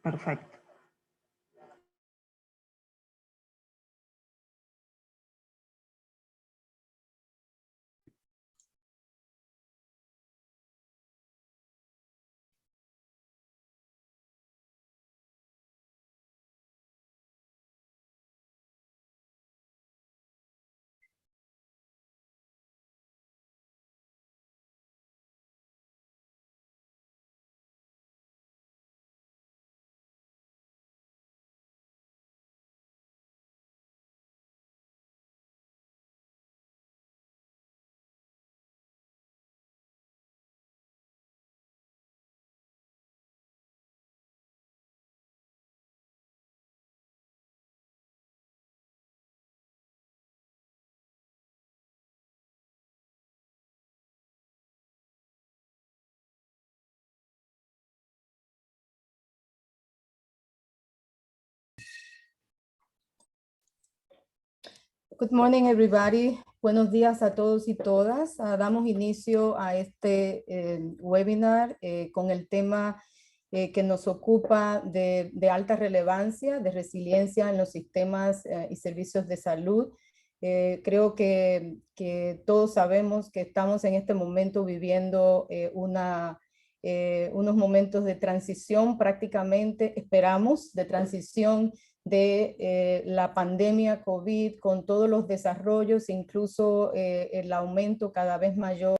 Perfecto. Good morning, everybody. Buenos días a todos y todas. Damos inicio a este webinar con el tema que nos ocupa de alta relevancia, de resiliencia en los sistemas y servicios de salud. Creo que todos sabemos que estamos en este momento viviendo unos momentos de transición prácticamente, esperamos, de transición de la pandemia COVID, con todos los desarrollos, incluso el aumento cada vez mayor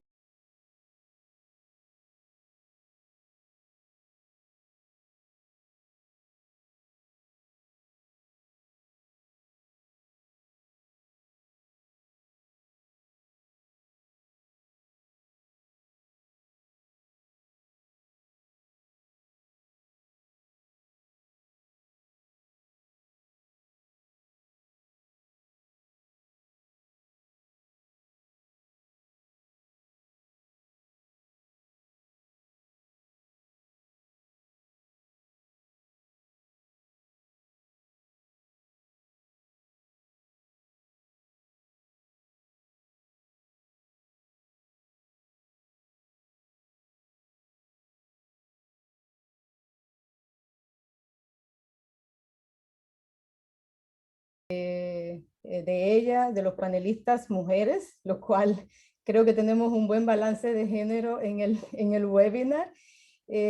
de ella, de los panelistas mujeres, lo cual creo que tenemos un buen balance de género en el webinar.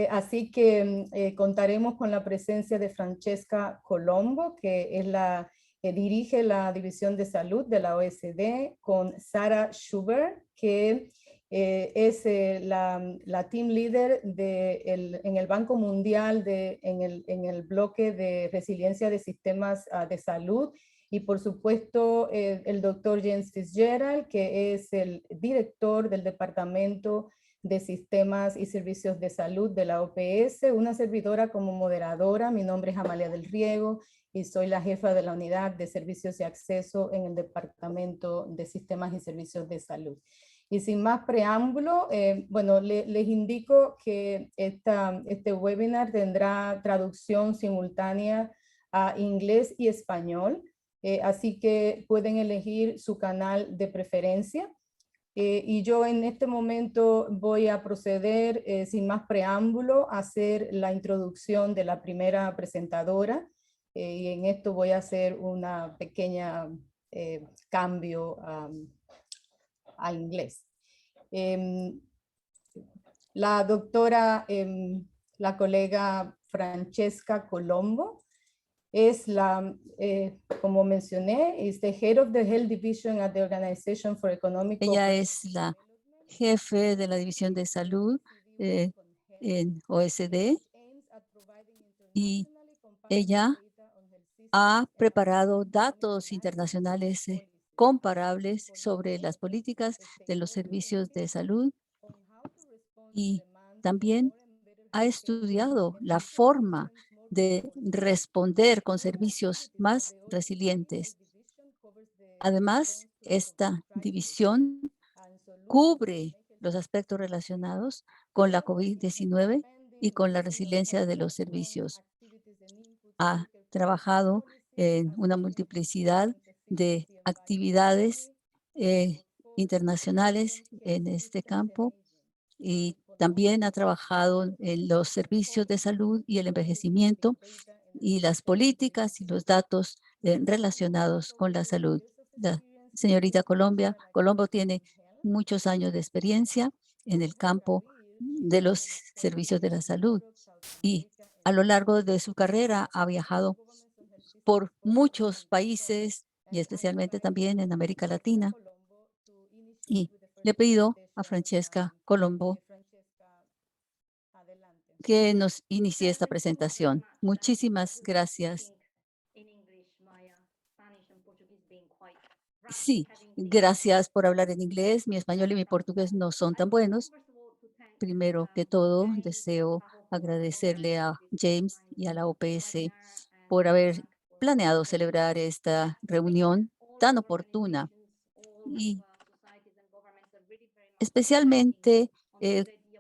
Así que contaremos con la presencia de Francesca Colombo, que es dirige la División de Salud de la OSD, con Sarah Schubert, que es la team leader en el Banco Mundial en el bloque de resiliencia de sistemas de salud, y por supuesto el doctor Jens Fitzgerald, que es el director del Departamento de Sistemas y Servicios de Salud de la OPS, una servidora como moderadora. Mi nombre es Amalia del Riego y soy la jefa de la Unidad de Servicios y Acceso en el Departamento de Sistemas y Servicios de Salud. Y sin más preámbulo, bueno, les indico que este webinar tendrá traducción simultánea a inglés y español, así que pueden elegir su canal de preferencia. Y yo en este momento voy a proceder, sin más preámbulo, a hacer la introducción de la primera presentadora, y en esto voy a hacer una pequeña cambio a inglés. La doctora, la colega Francesca Colombo, es como mencioné, es the Head of the Health Division at the Organization for Economic Ella es la jefe de la División de Salud en OSD, y ella ha preparado datos internacionales comparables sobre las políticas de los servicios de salud, y también ha estudiado la forma de responder con servicios más resilientes. Además, esta división cubre los aspectos relacionados con la COVID-19 y con la resiliencia de los servicios. Ha trabajado en una multiplicidad de actividades internacionales en este campo, y también ha trabajado en los servicios de salud y el envejecimiento y las políticas y los datos relacionados con la salud. La señorita Colombo tiene muchos años de experiencia en el campo de los servicios de la salud y a lo largo de su carrera ha viajado por muchos países y especialmente también en América Latina. Y le pido a Francesca Colombo que nos inicie esta presentación. Muchísimas gracias. Sí, gracias por hablar en inglés. Mi español y mi portugués no son tan buenos. Primero que todo, deseo agradecerle a James y a la OPS por haber planeado celebrar esta reunión tan oportuna y especialmente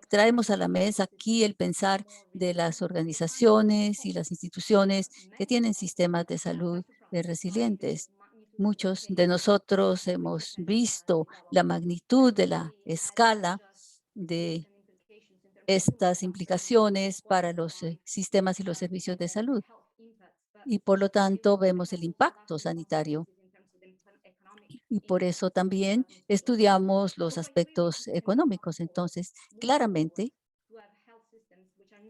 traemos a la mesa aquí el pensar de las organizaciones y las instituciones que tienen sistemas de salud resilientes. Muchos de nosotros hemos visto la magnitud de la escala de estas implicaciones para los sistemas y los servicios de salud. Y por lo tanto, vemos el impacto sanitario. Y por eso también estudiamos los aspectos económicos. Entonces, claramente,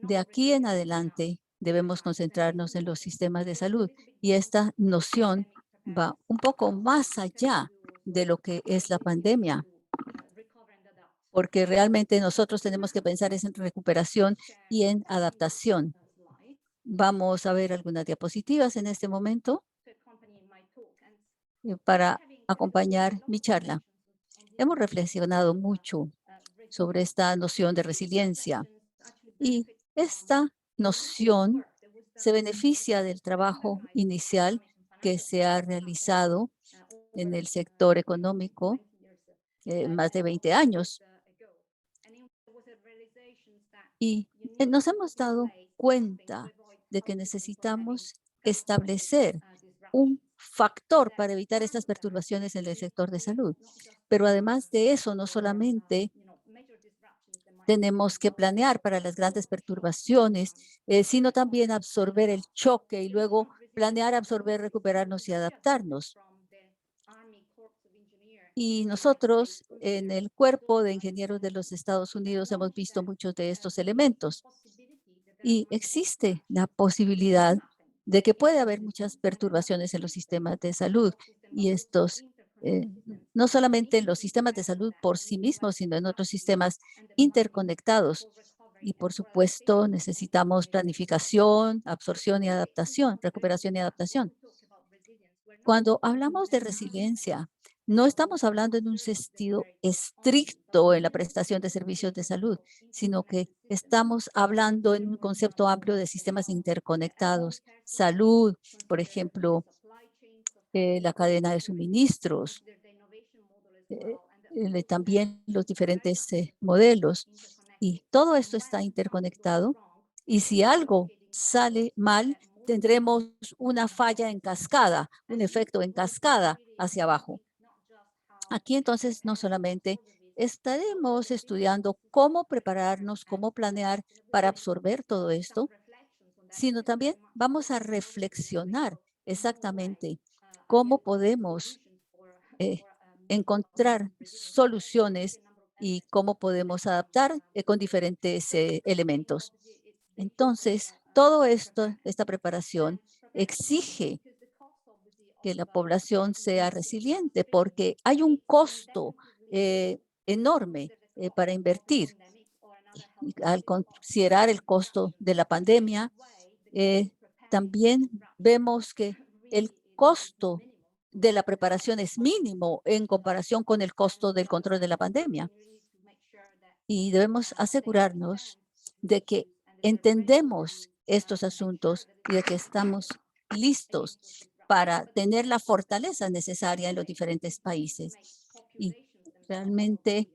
de aquí en adelante debemos concentrarnos en los sistemas de salud y esta noción va un poco más allá de lo que es la pandemia, porque realmente nosotros tenemos que pensar es en recuperación y en adaptación. Vamos a ver algunas diapositivas en este momento para acompañar mi charla. Hemos reflexionado mucho sobre esta noción de resiliencia y esta noción se beneficia del trabajo inicial que se ha realizado en el sector económico más de 20 años. Y nos hemos dado cuenta de que necesitamos establecer un factor para evitar estas perturbaciones en el sector de salud. Pero además de eso, no solamente tenemos que planear para las grandes perturbaciones, sino también absorber el choque y luego planear, absorber, recuperarnos y adaptarnos. Y nosotros en el Cuerpo de Ingenieros de los Estados Unidos hemos visto muchos de estos elementos. Y existe la posibilidad de que puede haber muchas perturbaciones en los sistemas de salud y estos, eh, no solamente en los sistemas de salud por sí mismos, sino en otros sistemas interconectados. Y por supuesto, necesitamos planificación, absorción y adaptación, recuperación y adaptación. Cuando hablamos de resiliencia, no estamos hablando en un sentido estricto en la prestación de servicios de salud, sino que estamos hablando en un concepto amplio de sistemas interconectados, salud, por ejemplo, la cadena de suministros, también los diferentes modelos. Y todo esto está interconectado. Y si algo sale mal, tendremos una falla en cascada, un efecto en cascada hacia abajo. Aquí entonces no solamente estaremos estudiando cómo prepararnos, cómo planear para absorber todo esto, sino también vamos a reflexionar exactamente cómo podemos encontrar soluciones y cómo podemos adaptar con diferentes elementos. Entonces, todo esto, esta preparación exige que la población sea resiliente porque hay un costo enorme para invertir. Y al considerar el costo de la pandemia, también vemos que el costo de la preparación es mínimo en comparación con el costo del control de la pandemia. Y debemos asegurarnos de que entendemos estos asuntos y de que estamos listos para tener la fortaleza necesaria en los diferentes países. Y realmente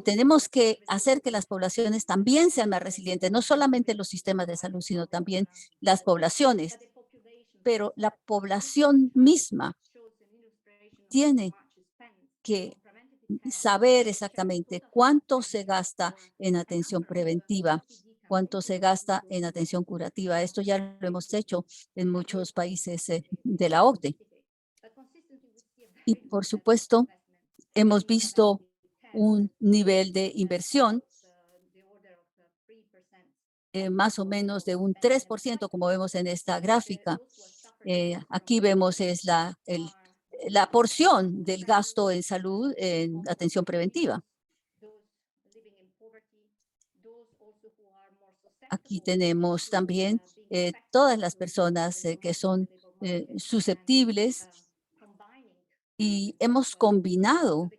tenemos que hacer que las poblaciones también sean más resilientes, no solamente los sistemas de salud, sino también las poblaciones. Pero la población misma tiene que saber exactamente cuánto se gasta en atención preventiva, cuánto se gasta en atención curativa. Esto ya lo hemos hecho en muchos países de la OCDE. Y por supuesto, hemos visto un nivel de inversión más o menos de un 3%, como vemos en esta gráfica. Aquí vemos es la porción del gasto en salud en atención preventiva. Aquí tenemos también todas las personas que son susceptibles, y hemos combinado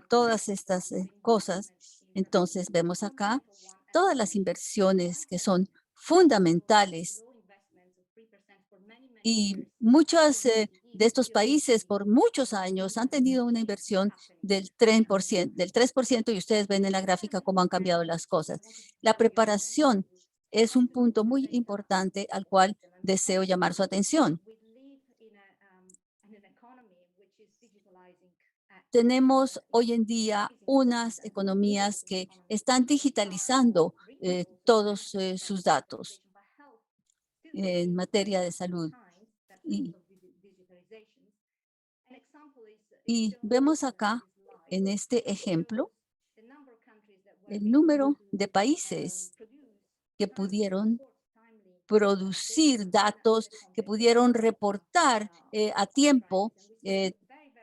todas estas cosas. Entonces vemos acá todas las inversiones que son fundamentales, y muchos de estos países por muchos años han tenido una inversión del 3%, y ustedes ven en la gráfica cómo han cambiado las cosas. La preparación es un punto muy importante al cual deseo llamar su atención. Tenemos hoy en día unas economías que están digitalizando todos sus datos en materia de salud. Y vemos acá en este ejemplo el número de países que pudieron producir datos, que pudieron reportar a tiempo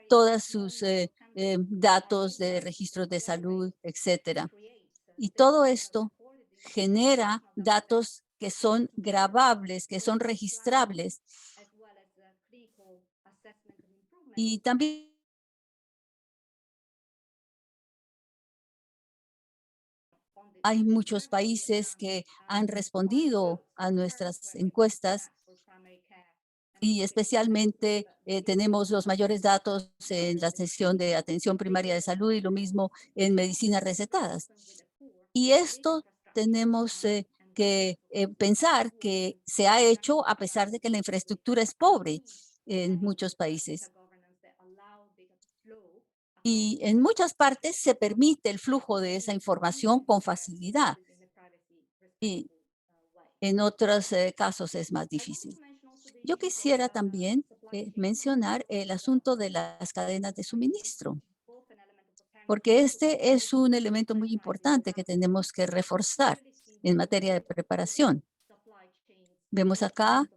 todas sus datos de registros de salud, etcétera. Y todo esto genera datos que son grabables, que son registrables. Y también hay muchos países que han respondido a nuestras encuestas, y especialmente tenemos los mayores datos en la sección de atención primaria de salud y lo mismo en medicinas recetadas. Y esto tenemos que pensar que se ha hecho a pesar de que la infraestructura es pobre en muchos países. Y en muchas partes se permite el flujo de esa información con facilidad. Y en otros casos es más difícil. Yo quisiera también mencionar el asunto de las cadenas de suministro, porque este es un elemento muy importante que tenemos que reforzar en materia de preparación. Vemos acá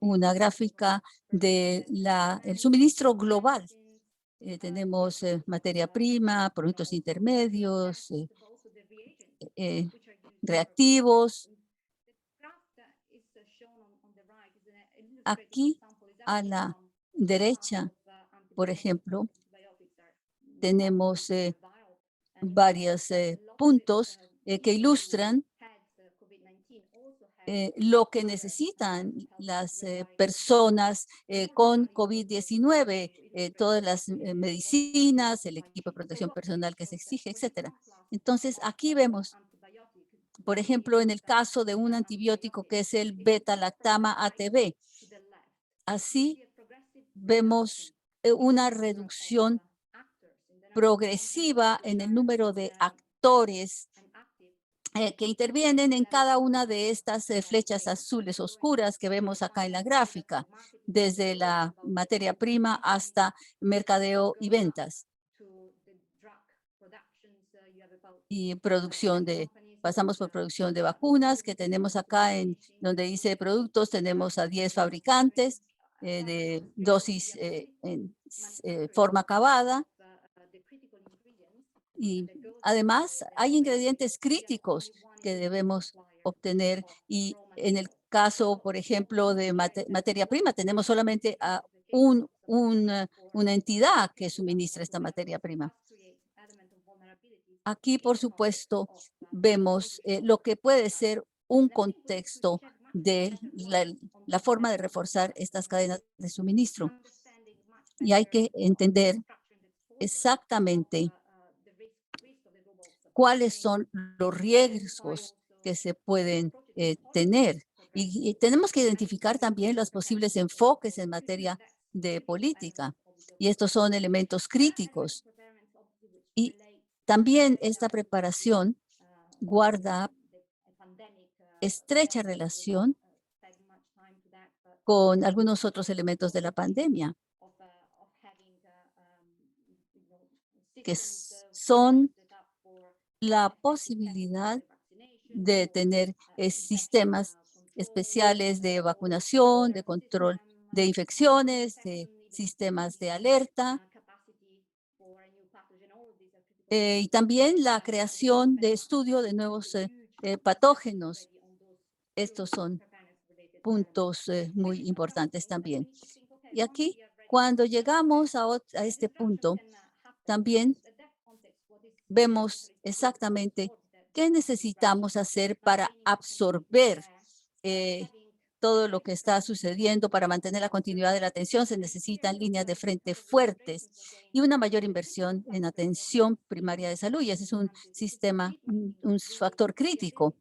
una gráfica del suministro global. Tenemos materia prima, productos intermedios, reactivos. Aquí a la derecha, por ejemplo, tenemos varios puntos que ilustran lo que necesitan las personas con COVID-19, todas las medicinas, el equipo de protección personal que se exige, etcétera. Entonces, aquí vemos, por ejemplo, en el caso de un antibiótico que es el beta-lactama ATB, así vemos una reducción progresiva en el número de actores que intervienen en cada una de estas flechas azules oscuras que vemos acá en la gráfica, desde la materia prima hasta mercadeo y ventas. Y pasamos por producción de vacunas, que tenemos acá en donde dice productos, tenemos a 10 fabricantes de dosis en forma acabada. Y además hay ingredientes críticos que debemos obtener, y en el caso, por ejemplo, de materia prima, tenemos solamente a una entidad que suministra esta materia prima. Aquí, por supuesto, vemos lo que puede ser un contexto de la forma de reforzar estas cadenas de suministro. Y hay que entender exactamente cuáles son los riesgos que se pueden tener. Y tenemos que identificar también los posibles enfoques en materia de política. Y estos son elementos críticos. También esta preparación guarda estrecha relación con algunos otros elementos de la pandemia, que son la posibilidad de tener sistemas especiales de vacunación, de control de infecciones, de sistemas de alerta, y también la creación de estudio de nuevos patógenos. Estos son puntos muy importantes también. Y aquí, cuando llegamos a este punto, también vemos exactamente qué necesitamos hacer para absorber eh, todo lo que está sucediendo. Para mantener la continuidad de la atención se necesitan líneas de frente fuertes y una mayor inversión en atención primaria de salud. Y ese es un sistema, un factor crítico.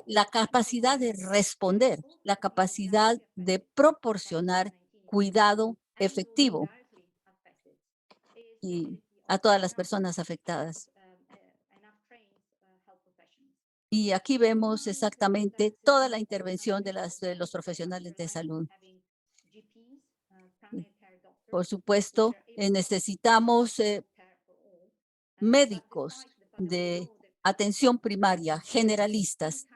La capacidad de responder, la capacidad de proporcionar cuidado efectivo y a todas las personas afectadas. Y aquí vemos exactamente toda la intervención de los profesionales de salud. Por supuesto, necesitamos médicos de atención primaria, generalistas,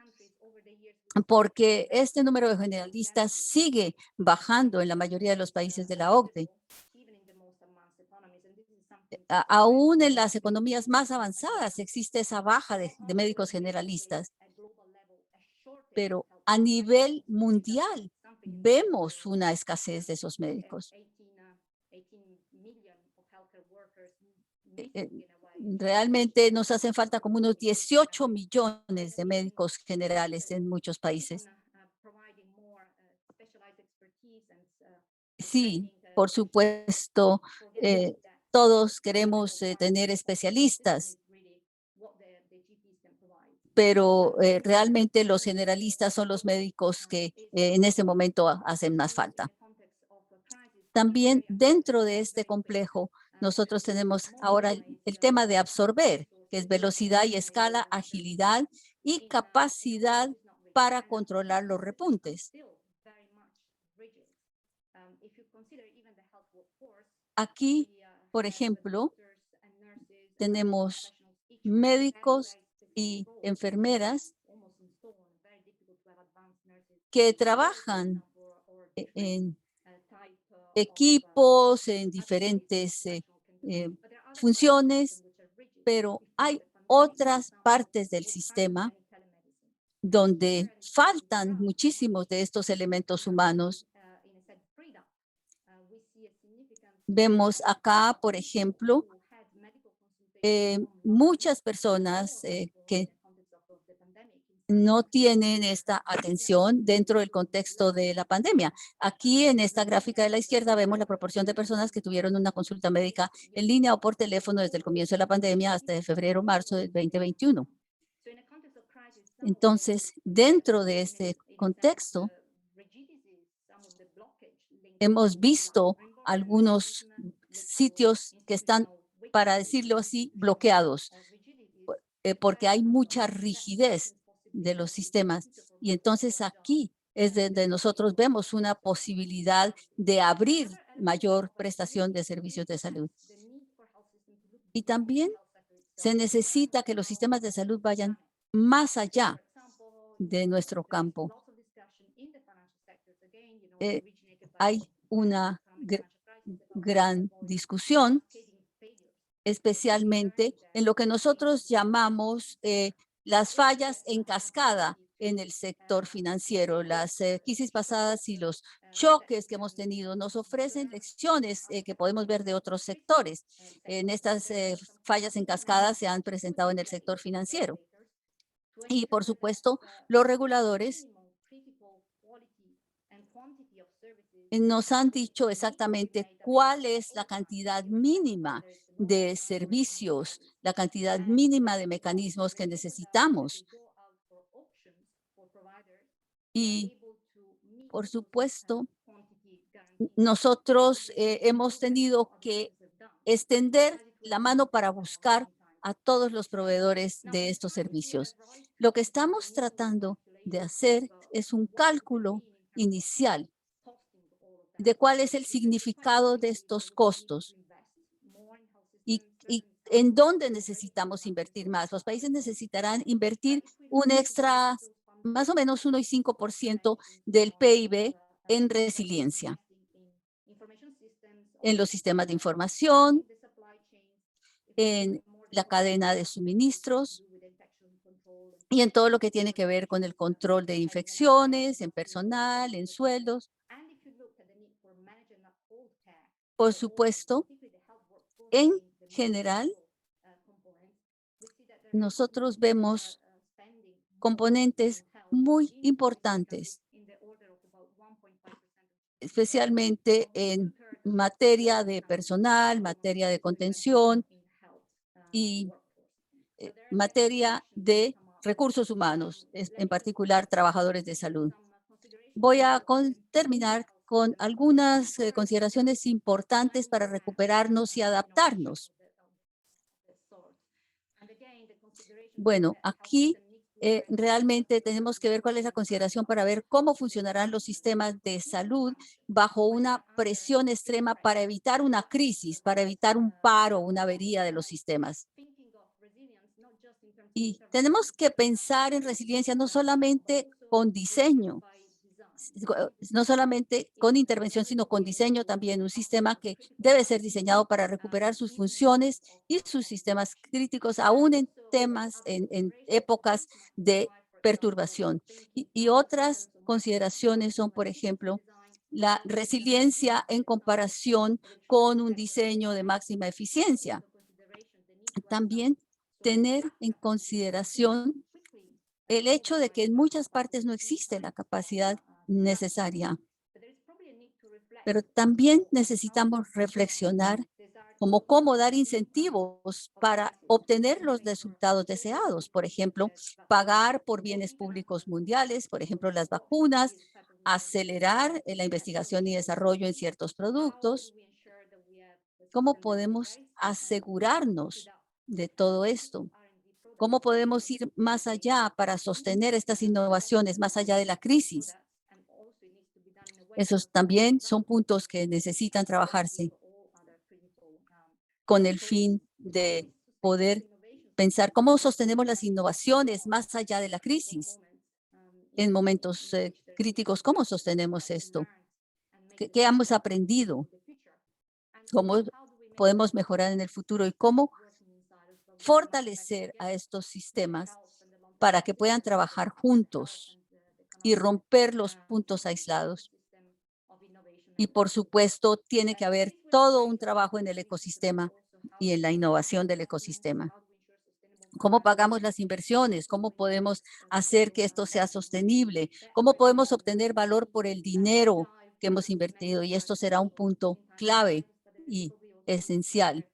porque este número de generalistas sigue bajando en la mayoría de los países de la OCDE. Aún en las economías más avanzadas existe esa baja de médicos generalistas, pero a nivel mundial vemos una escasez de esos médicos. Realmente nos hacen falta como unos 18 millones de médicos generales en muchos países. Sí, por supuesto, todos queremos tener especialistas, pero realmente los generalistas son los médicos que en este momento hacen más falta. También dentro de este complejo, nosotros tenemos ahora el tema de absorber, que es velocidad y escala, agilidad y capacidad para controlar los repuntes. Aquí, por ejemplo, tenemos médicos y enfermeras que trabajan en equipos, en diferentes funciones, pero hay otras partes del sistema donde faltan muchísimos de estos elementos humanos. Vemos acá, por ejemplo, muchas personas que no tienen esta atención dentro del contexto de la pandemia. Aquí en esta gráfica de la izquierda vemos la proporción de personas que tuvieron una consulta médica en línea o por teléfono desde el comienzo de la pandemia hasta febrero, marzo del 2021. Entonces, dentro de este contexto, hemos visto algunos sitios que están, para decirlo así, bloqueados, porque hay mucha rigidez de los sistemas. Y entonces aquí es donde nosotros vemos una posibilidad de abrir mayor prestación de servicios de salud. Y también se necesita que los sistemas de salud vayan más allá de nuestro campo. Hay una gran discusión, especialmente en lo que nosotros llamamos las fallas en cascada en el sector financiero. Las crisis pasadas y los choques que hemos tenido nos ofrecen lecciones que podemos ver de otros sectores. En estas fallas en cascada se han presentado en el sector financiero. Y, por supuesto, los reguladores nos han dicho exactamente cuál es la cantidad mínima de servicios, la cantidad mínima de mecanismos que necesitamos. Y, por supuesto, nosotros hemos tenido que extender la mano para buscar a todos los proveedores de estos servicios. Lo que estamos tratando de hacer es un cálculo inicial de cuál es el significado de estos costos y en dónde necesitamos invertir más. Los países necesitarán invertir un extra, más o menos 1,5% del PIB en resiliencia, en los sistemas de información, en la cadena de suministros y en todo lo que tiene que ver con el control de infecciones, en personal, en sueldos. Por supuesto, en general, nosotros vemos componentes muy importantes, especialmente en materia de personal, materia de contención y materia de recursos humanos, en particular trabajadores de salud. Voy a terminar con algunas consideraciones importantes para recuperarnos y adaptarnos. Bueno, aquí realmente tenemos que ver cuál es la consideración para ver cómo funcionarán los sistemas de salud bajo una presión extrema para evitar una crisis, para evitar un paro, una avería de los sistemas. Y tenemos que pensar en resiliencia no solamente con diseño, no solamente con intervención, sino con diseño también, un sistema que debe ser diseñado para recuperar sus funciones y sus sistemas críticos, aún en temas, en épocas de perturbación. Y otras consideraciones son, por ejemplo, la resiliencia en comparación con un diseño de máxima eficiencia. También tener en consideración el hecho de que en muchas partes no existe la capacidad necesaria. Pero también necesitamos reflexionar como cómo dar incentivos para obtener los resultados deseados. Por ejemplo, pagar por bienes públicos mundiales, por ejemplo, las vacunas, acelerar la investigación y desarrollo en ciertos productos. ¿Cómo podemos asegurarnos de todo esto? ¿Cómo podemos ir más allá para sostener estas innovaciones más allá de la crisis? Esos también son puntos que necesitan trabajarse con el fin de poder pensar cómo sostenemos las innovaciones más allá de la crisis. En momentos críticos, ¿cómo sostenemos esto? ¿Qué hemos aprendido? ¿Cómo podemos mejorar en el futuro? ¿Y cómo fortalecer a estos sistemas para que puedan trabajar juntos y romper los puntos aislados? Y por supuesto, tiene que haber todo un trabajo en el ecosistema y en la innovación del ecosistema. ¿Cómo pagamos las inversiones? ¿Cómo podemos hacer que esto sea sostenible? ¿Cómo podemos obtener valor por el dinero que hemos invertido? Y esto será un punto clave y esencial.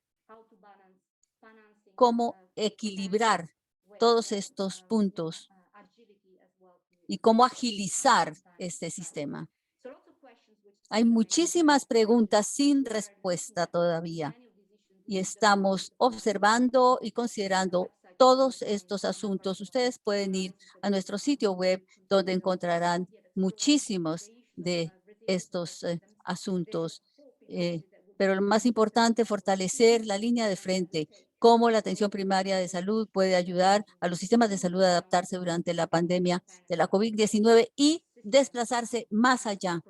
¿Cómo equilibrar todos estos puntos y cómo agilizar este sistema? Hay muchísimas preguntas sin respuesta todavía y estamos observando y considerando todos estos asuntos. Ustedes pueden ir a nuestro sitio web donde encontrarán muchísimos de estos asuntos. Pero lo más importante, fortalecer la línea de frente, cómo la atención primaria de salud puede ayudar a los sistemas de salud a adaptarse durante la pandemia de la COVID-19 y desplazarse más allá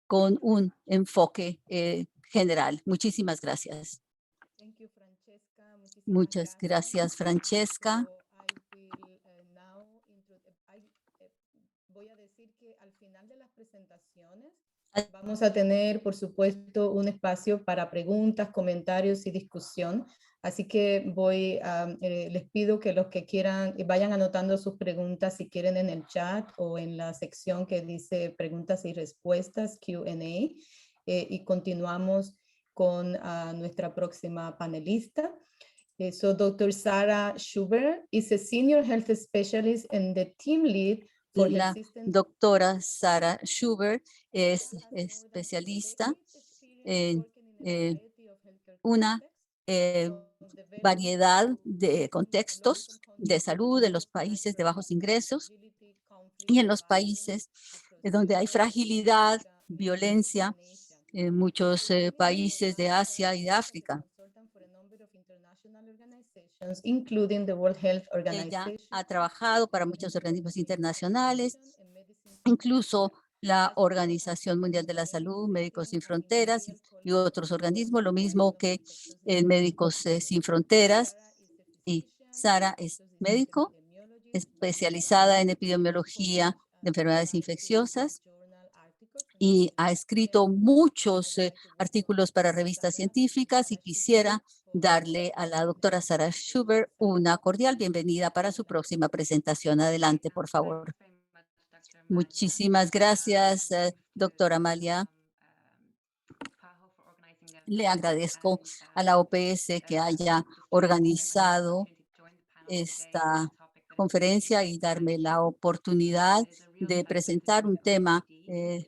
con un enfoque general. Muchísimas gracias. Muchas gracias, Francesca. Voy a decir que al final de las presentaciones vamos a tener, por supuesto, un espacio para preguntas, comentarios y discusión. Así que les pido que los que quieran vayan anotando sus preguntas si quieren en el chat o en la sección que dice preguntas y respuestas, Q&A. Y continuamos con nuestra próxima panelista. So Dr. Sarah Schubert is a senior health specialist and the team lead. La doctora Sarah Schubert es especialista en una eh, variedad de contextos de salud en los países de bajos ingresos y en los países donde hay fragilidad, violencia, en muchos países de Asia y de África. including the World Health Ella Organization, ha trabajado para muchos organismos internacionales, incluso la Organización Mundial de la Salud, Médicos Sin Fronteras y otros organismos, lo mismo que Médicos Sin Fronteras. Y Sara es médico especializada en epidemiología de enfermedades infecciosas y ha escrito muchos artículos para revistas científicas y quisiera darle a la doctora Sarah Schubert una cordial bienvenida para su próxima presentación. Adelante, por favor. Muchísimas gracias, doctora Amalia. Le agradezco a la OPS que haya organizado esta conferencia y darme la oportunidad de presentar un tema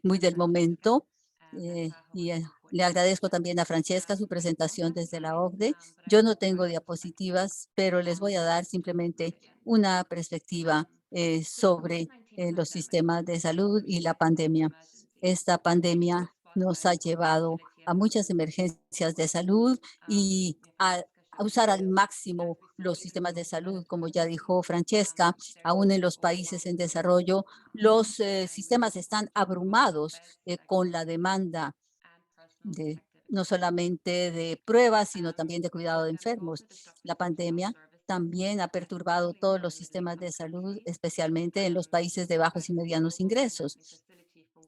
muy del momento. Le agradezco también a Francesca su presentación desde la OCDE. Yo no tengo diapositivas, pero les voy a dar simplemente una perspectiva sobre los sistemas de salud y la pandemia. Esta pandemia nos ha llevado a muchas emergencias de salud y a usar al máximo los sistemas de salud, como ya dijo Francesca, aún en los países en desarrollo, los sistemas están abrumados con la demanda de no solamente de pruebas, sino también de cuidado de enfermos. La pandemia también ha perturbado todos los sistemas de salud, especialmente en los países de bajos y medianos ingresos.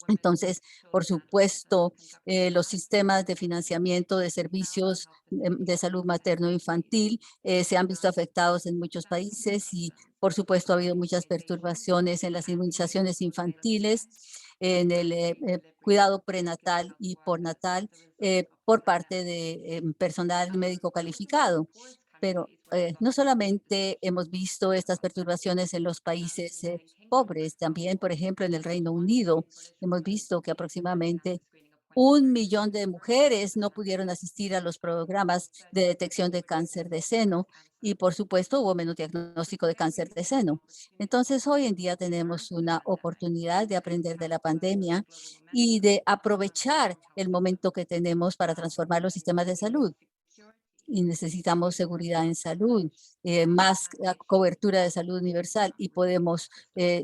Entonces, por supuesto, los sistemas de financiamiento de servicios de salud materno-infantil se han visto afectados en muchos países y, por supuesto, ha habido muchas perturbaciones en las inmunizaciones infantiles, en el cuidado prenatal y postnatal por parte de personal médico calificado. Pero no solamente hemos visto estas perturbaciones en los países pobres, también, por ejemplo, en el Reino Unido, hemos visto que aproximadamente 1 millón de mujeres no pudieron asistir a los programas de detección de cáncer de seno y, por supuesto, hubo menos diagnóstico de cáncer de seno. Entonces, hoy en día tenemos una oportunidad de aprender de la pandemia y de aprovechar el momento que tenemos para transformar los sistemas de salud y necesitamos seguridad en salud, más cobertura de salud universal y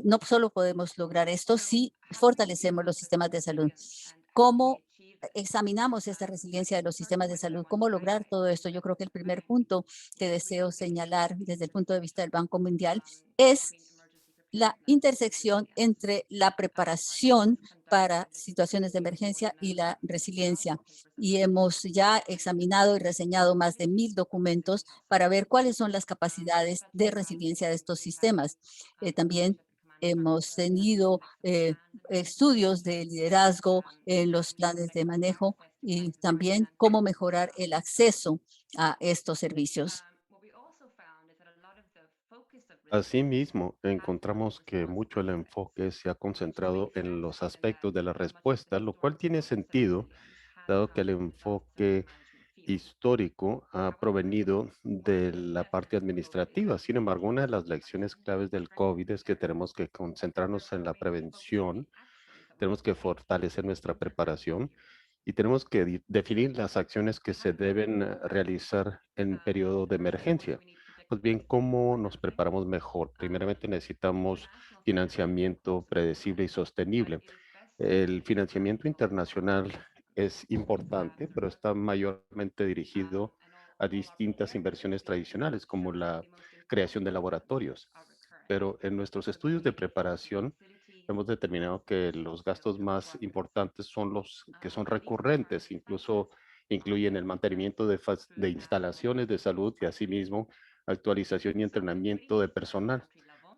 no solo podemos lograr esto si fortalecemos los sistemas de salud. ¿Cómo examinamos esta resiliencia de los sistemas de salud? ¿Cómo lograr todo esto? Yo creo que el primer punto que deseo señalar desde el punto de vista del Banco Mundial es la intersección entre la preparación para situaciones de emergencia y la resiliencia. Y hemos ya examinado y reseñado más de 1,000 documentos para ver cuáles son las capacidades de resiliencia de estos sistemas. También hemos tenido estudios de liderazgo en los planes de manejo y también cómo mejorar el acceso a estos servicios. Asimismo, encontramos que mucho el enfoque se ha concentrado en los aspectos de la respuesta, lo cual tiene sentido, dado que el enfoque histórico ha provenido de la parte administrativa. Sin embargo, una de las lecciones claves del COVID es que tenemos que concentrarnos en la prevención, tenemos que fortalecer nuestra preparación y tenemos que definir las acciones que se deben realizar en periodo de emergencia. Pues bien, ¿cómo nos preparamos mejor? Primeramente necesitamos financiamiento predecible y sostenible. El financiamiento internacional es importante, pero está mayormente dirigido a distintas inversiones tradicionales, como la creación de laboratorios. Pero en nuestros estudios de preparación hemos determinado que los gastos más importantes son los que son recurrentes, incluso incluyen el mantenimiento de instalaciones de salud y asimismo actualización y entrenamiento de personal.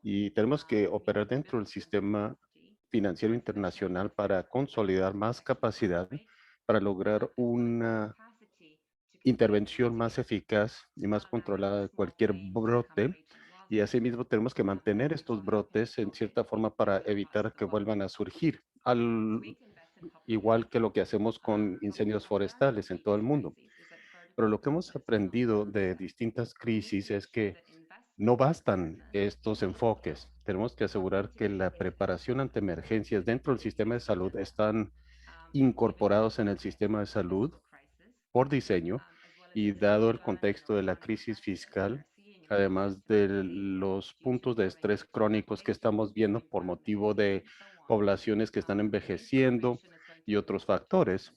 Y tenemos que operar dentro del sistema financiero internacional para consolidar más capacidad, para lograr una intervención más eficaz y más controlada de cualquier brote. Y asimismo tenemos que mantener estos brotes en cierta forma para evitar que vuelvan a surgir, al igual que lo que hacemos con incendios forestales en todo el mundo. Pero lo que hemos aprendido de distintas crisis es que no bastan estos enfoques. Tenemos que asegurar que la preparación ante emergencias dentro del sistema de salud están incorporados en el sistema de salud por diseño y dado el contexto de la crisis fiscal, además de los puntos de estrés crónicos que estamos viendo por motivo de poblaciones que están envejeciendo y otros factores.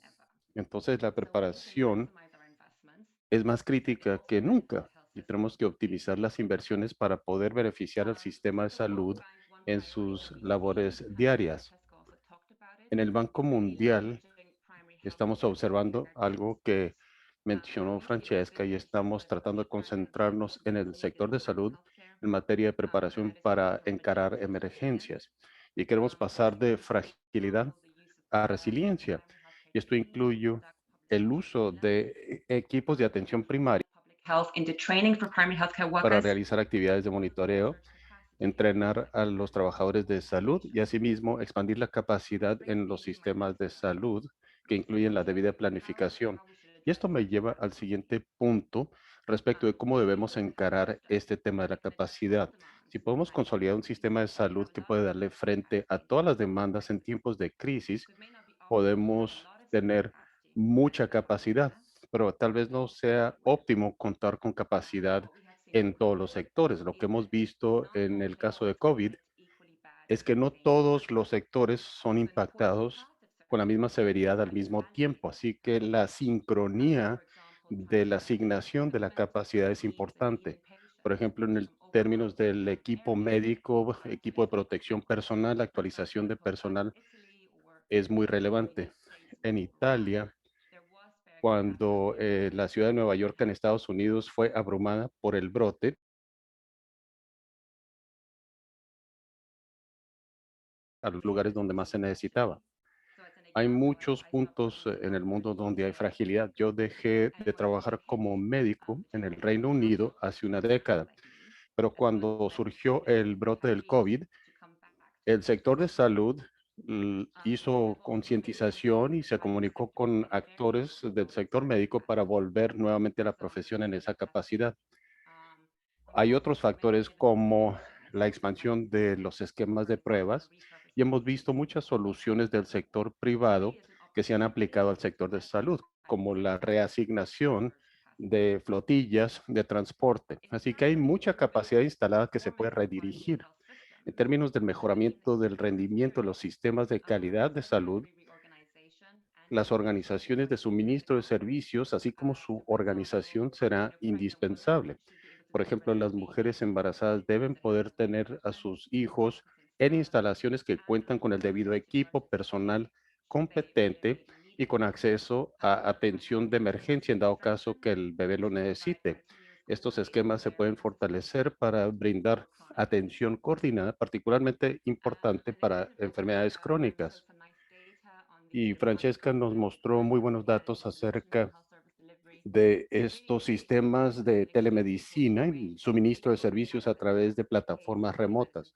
Entonces, la preparación es más crítica que nunca y tenemos que optimizar las inversiones para poder beneficiar al sistema de salud en sus labores diarias. En el Banco Mundial estamos observando algo que mencionó Francesca y estamos tratando de concentrarnos en el sector de salud en materia de preparación para encarar emergencias. Y queremos pasar de fragilidad a resiliencia. Y esto incluye el uso de equipos de atención primaria health into training for primary healthcare para workers. realizar actividades de monitoreo, entrenar a los trabajadores de salud y asimismo expandir la capacidad en los sistemas de salud que incluyen la debida planificación. Y esto me lleva al siguiente punto respecto de cómo debemos encarar este tema de la capacidad. Si podemos consolidar un sistema de salud que puede darle frente a todas las demandas en tiempos de crisis, podemos tener mucha capacidad, pero tal vez no sea óptimo contar con capacidad en todos los sectores. Lo que hemos visto en el caso de COVID es que no todos los sectores son impactados con la misma severidad al mismo tiempo, así que la sincronía de la asignación de la capacidad es importante. Por ejemplo, en el términos del equipo médico, equipo de protección personal, la actualización de personal es muy relevante. En Italia, cuando la ciudad de Nueva York en Estados Unidos fue abrumada por el brote, a los lugares donde más se necesitaba. Hay muchos puntos en el mundo donde hay fragilidad. Yo dejé de trabajar como médico en el Reino Unido hace una década, pero cuando surgió el brote del COVID, el sector de salud hizo concientización y se comunicó con actores del sector médico para volver nuevamente a la profesión en esa capacidad. Hay otros factores como la expansión de los esquemas de pruebas y hemos visto muchas soluciones del sector privado que se han aplicado al sector de salud, como la reasignación de flotillas de transporte. Así que hay mucha capacidad instalada que se puede redirigir. En términos del mejoramiento del rendimiento de los sistemas de calidad de salud, las organizaciones de suministro de servicios, así como su organización, será indispensable. Por ejemplo, las mujeres embarazadas deben poder tener a sus hijos en instalaciones que cuentan con el debido equipo, personal competente y con acceso a atención de emergencia en dado caso que el bebé lo necesite. Estos esquemas se pueden fortalecer para brindar atención coordinada, particularmente importante para enfermedades crónicas. Y Francesca nos mostró muy buenos datos acerca de estos sistemas de telemedicina y suministro de servicios a través de plataformas remotas.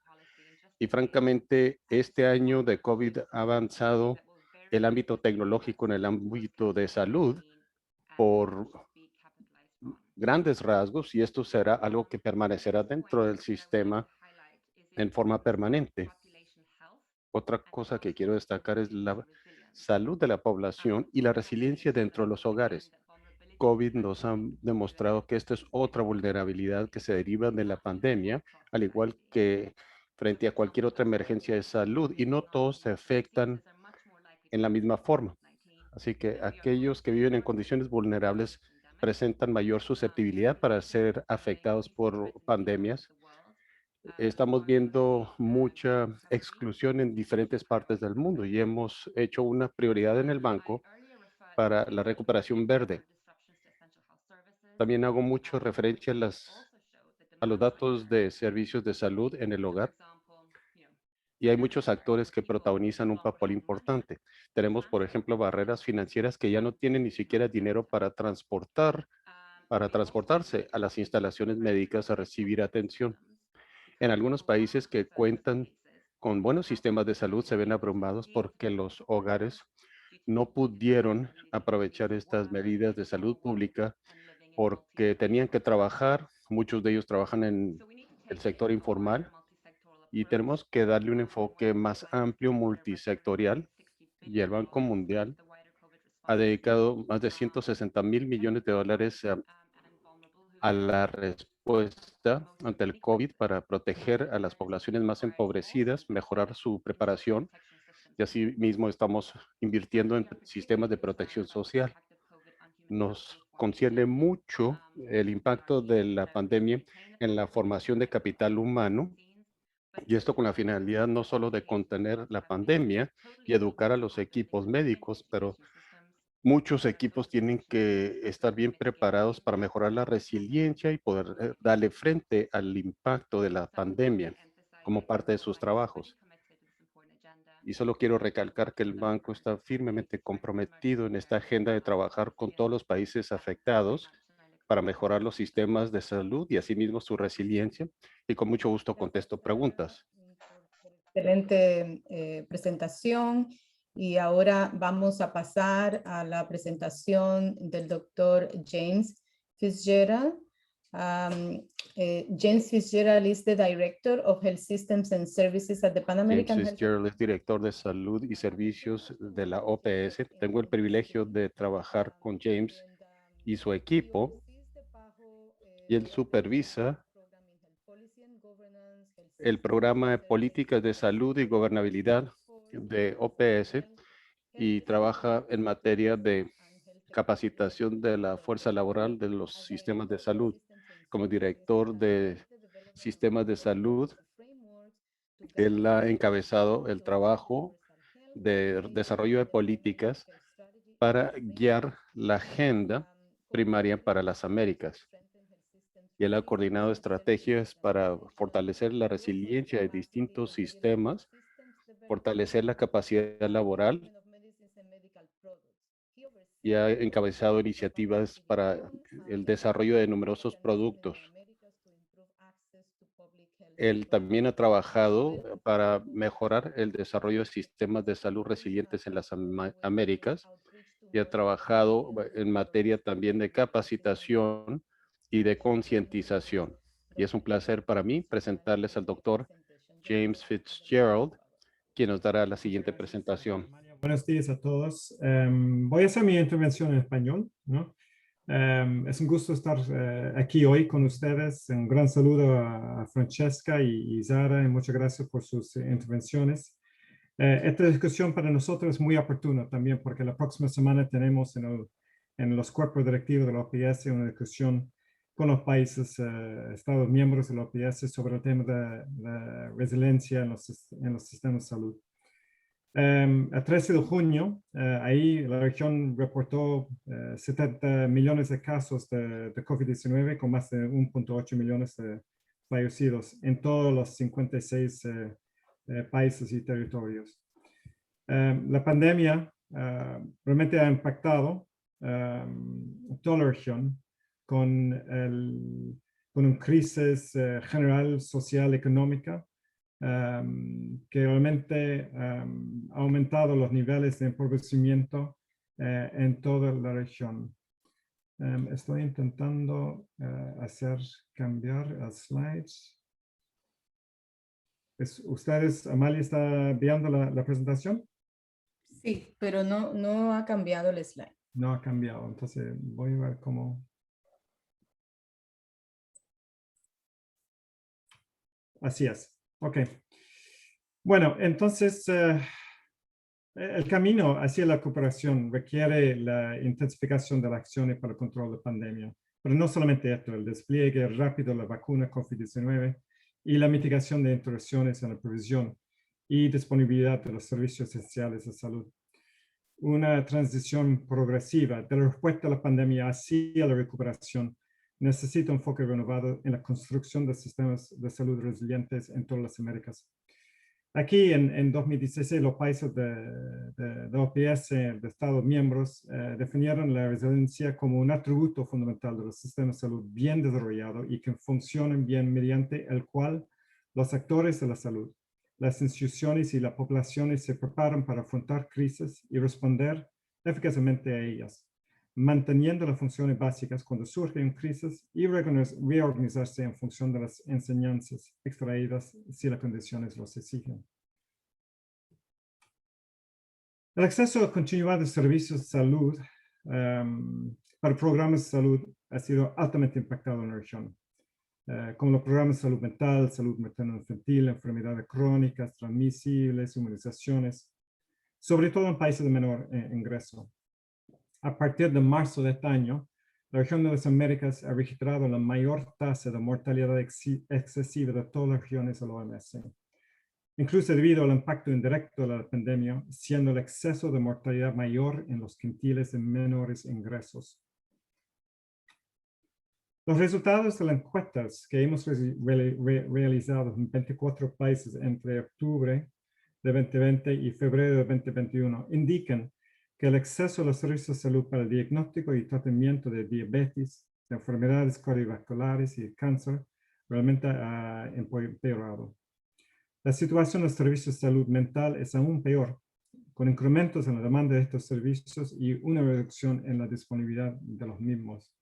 Y francamente, este año de COVID ha avanzado el ámbito tecnológico en el ámbito de salud por grandes rasgos y esto será algo que permanecerá dentro del sistema en forma permanente. Otra cosa que quiero destacar es la salud de la población y la resiliencia dentro de los hogares. COVID nos ha demostrado que esta es otra vulnerabilidad que se deriva de la pandemia, al igual que frente a cualquier otra emergencia de salud, y no todos se afectan en la misma forma. Así que aquellos que viven en condiciones vulnerables presentan mayor susceptibilidad para ser afectados por pandemias. Estamos viendo mucha exclusión en diferentes partes del mundo y hemos hecho una prioridad en el banco para la recuperación verde. También hago mucho referencia a a los datos de servicios de salud en el hogar y hay muchos actores que protagonizan un papel importante. Tenemos, por ejemplo, barreras financieras que ya no tienen ni siquiera dinero para transportarse a las instalaciones médicas a recibir atención. En algunos países que cuentan con buenos sistemas de salud se ven abrumados porque los hogares no pudieron aprovechar estas medidas de salud pública porque tenían que trabajar. Muchos de ellos trabajan en el sector informal y tenemos que darle un enfoque más amplio, multisectorial, y el Banco Mundial ha dedicado más de 160 mil millones de dólares a la respuesta ante el COVID para proteger a las poblaciones más empobrecidas, mejorar su preparación, y asimismo estamos invirtiendo en sistemas de protección social. Nos concierne mucho el impacto de la pandemia en la formación de capital humano, y esto con la finalidad no solo de contener la pandemia y educar a los equipos médicos, pero muchos equipos tienen que estar bien preparados para mejorar la resiliencia y poder darle frente al impacto de la pandemia como parte de sus trabajos. Y solo quiero recalcar que el banco está firmemente comprometido en esta agenda de trabajar con todos los países afectados para mejorar los sistemas de salud y asimismo su resiliencia. Y con mucho gusto contesto preguntas. Por excelente presentación. Y ahora vamos a pasar a la presentación del doctor James Fitzgerald. James Fitzgerald is the Director of Health Systems and Services at the Pan James American Health. Fitzgerald es director de salud y servicios de la OPS. Tengo el privilegio de trabajar con James y su equipo, y él supervisa el programa de políticas de salud y gobernabilidad de OPS y trabaja en materia de capacitación de la fuerza laboral de los sistemas de salud. Como director de sistemas de salud, él ha encabezado el trabajo de desarrollo de políticas para guiar la agenda primaria para las Américas. Y él ha coordinado estrategias para fortalecer la resiliencia de distintos sistemas, fortalecer la capacidad laboral, y ha encabezado iniciativas para el desarrollo de numerosos productos. Él también ha trabajado para mejorar el desarrollo de sistemas de salud resilientes en las Américas, y ha trabajado en materia también de capacitación y de concientización. Y es un placer para mí presentarles al doctor James Fitzgerald, quien nos dará la siguiente presentación. Buenos días a todos. Voy a hacer mi intervención en español, ¿no? Es un gusto estar aquí hoy con ustedes. Un gran saludo a Francesca y Zara, y muchas gracias por sus intervenciones. Esta discusión para nosotros es muy oportuna también, porque la próxima semana tenemos en los cuerpos directivos de la OPS una discusión con los países, estados miembros de la OPS sobre el tema de resiliencia en los sistemas de salud. El 13 de junio, ahí la región reportó 70 millones de casos de COVID-19 con más de 1.8 millones de fallecidos en todos los 56 países y territorios. La pandemia realmente ha impactado toda la región con una crisis general, social, económica, que realmente ha aumentado los niveles de empobrecimiento en toda la región. Estoy intentando hacer cambiar a slides. ¿Ustedes, Amalia, está viendo la presentación? Sí, pero no ha cambiado el slide. No ha cambiado, entonces voy a ver cómo. Así es. Ok. Bueno, entonces el camino hacia la cooperación requiere la intensificación de las acciones para el control de la pandemia. Pero no solamente esto, el despliegue rápido de la vacuna COVID-19 y la mitigación de interrupciones en la provisión y disponibilidad de los servicios esenciales de salud. Una transición progresiva de la respuesta a la pandemia hacia la recuperación necesita un enfoque renovado en la construcción de sistemas de salud resilientes en todas las Américas. Aquí en 2016 los países de OPS, de Estados miembros, definieron la resiliencia como un atributo fundamental de los sistemas de salud bien desarrollados y que funcionen bien, mediante el cual los actores de la salud, las instituciones y las poblaciones se preparan para afrontar crisis y responder eficazmente a ellas. manteniendo las funciones básicas cuando surgen crisis y reorganizarse en función de las enseñanzas extraídas si las condiciones los exigen. El acceso continuado de servicios de salud para programas de salud ha sido altamente impactado en la región, como los programas de salud mental, salud materno-infantil, enfermedades crónicas, transmisibles, inmunizaciones, sobre todo en países de menor ingreso. A partir de marzo de este año, la región de las Américas ha registrado la mayor tasa de mortalidad excesiva de todas las regiones de la OMS, incluso debido al impacto indirecto de la pandemia, siendo el exceso de mortalidad mayor en los quintiles de menores ingresos. Los resultados de las encuestas que hemos realizado en 24 países entre octubre de 2020 y febrero de 2021 indican que el acceso a los servicios de salud para el diagnóstico y tratamiento de diabetes, de enfermedades cardiovasculares y cáncer realmente ha empeorado. La situación de los servicios de salud mental es aún peor, con incrementos en la demanda de estos servicios y una reducción en la disponibilidad de los mismos.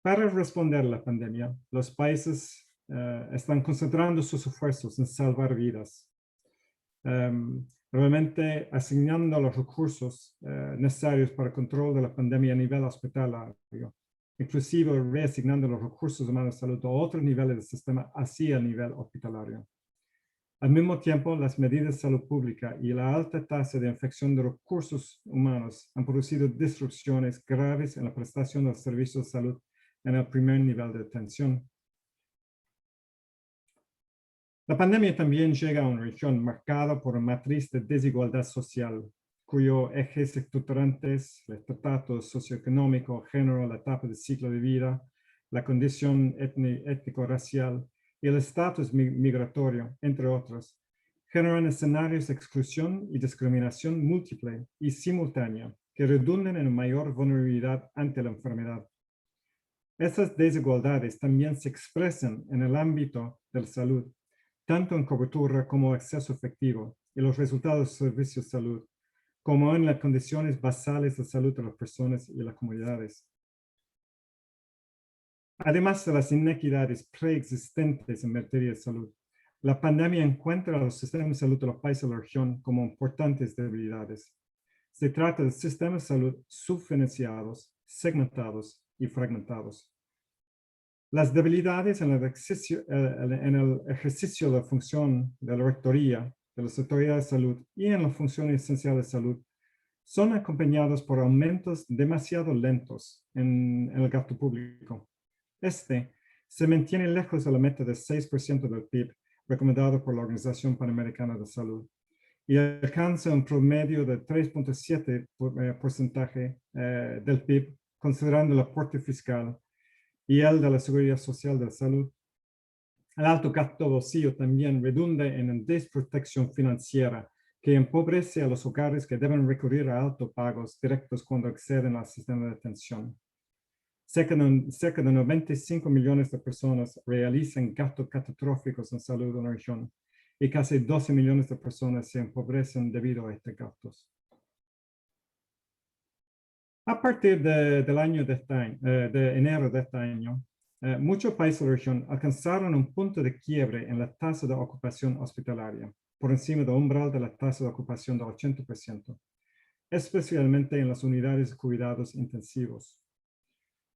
Para responder a la pandemia, los países están concentrando sus esfuerzos en salvar vidas, realmente asignando los recursos necesarios para el control de la pandemia a nivel hospitalario, inclusive reasignando los recursos humanos de salud a otros niveles del sistema hacia el nivel hospitalario. Al mismo tiempo, las medidas de salud pública y la alta tasa de infección de recursos humanos han producido disrupciones graves en la prestación de los servicios de salud en el primer nivel de atención. La pandemia también llega a una región marcada por una matriz de desigualdad social, cuyo ejes estructurantes, el estatus socioeconómico, género, la etapa de ciclo de vida, la condición étnico-racial y el estatus migratorio, entre otros, generan escenarios de exclusión y discriminación múltiple y simultánea que redundan en mayor vulnerabilidad ante la enfermedad. Estas desigualdades también se expresan en el ámbito de la salud, tanto en cobertura como acceso efectivo y los resultados de servicios de salud, como en las condiciones basales de salud de las personas y las comunidades. Además de las inequidades preexistentes en materia de salud, la pandemia encuentra a los sistemas de salud de los países de la región como importantes debilidades. Se trata de sistemas de salud subfinanciados, segmentados y fragmentados. Las debilidades en el ejercicio de la función de la rectoría, de las autoridades de salud y en las funciones esenciales de salud son acompañados por aumentos demasiado lentos en el gasto público. Este se mantiene lejos de la meta de 6% del PIB recomendado por la Organización Panamericana de Salud y alcanza un promedio de 3.7% del PIB considerando el aporte fiscal y el de la Seguridad Social de la Salud. El alto gasto bolsillo también redunda en una desprotección financiera que empobrece a los hogares que deben recurrir a altos pagos directos cuando acceden al sistema de atención. Cerca de 95 millones de personas realizan gastos catastróficos en salud en la región y casi 12 millones de personas se empobrecen debido a estos gastos. A partir de enero de este año, muchos países de la región alcanzaron un punto de quiebre en la tasa de ocupación hospitalaria, por encima del umbral de la tasa de ocupación del 80%, especialmente en las unidades de cuidados intensivos.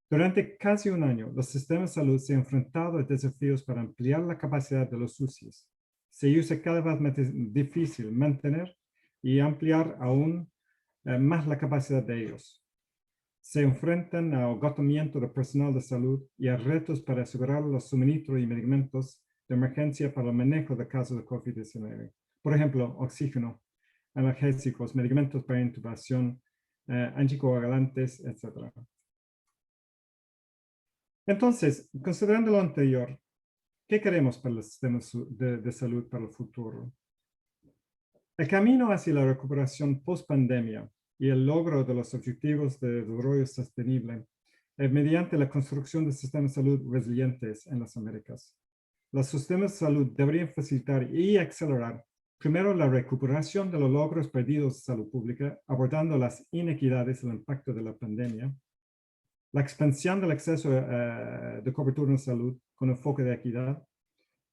Durante casi un año, los sistemas de salud se han enfrentado a desafíos para ampliar la capacidad de los UCIs. Se usa cada vez más difícil mantener y ampliar aún más la capacidad de ellos. Se enfrentan a agotamiento de personal de salud y a retos para asegurar los suministros y medicamentos de emergencia para el manejo de casos de COVID-19. Por ejemplo, oxígeno, analgésicos, medicamentos para intubación, anticoagulantes, etc. Entonces, considerando lo anterior, ¿qué queremos para los sistemas de salud para el futuro? El camino hacia la recuperación post-pandemia y el logro de los objetivos de desarrollo sostenible es mediante la construcción de sistemas de salud resilientes en las Américas. Los sistemas de salud deberían facilitar y acelerar Primero, la recuperación de los logros perdidos de salud pública, abordando las inequidades y el impacto de la pandemia. La expansión del acceso de cobertura en salud con enfoque de equidad.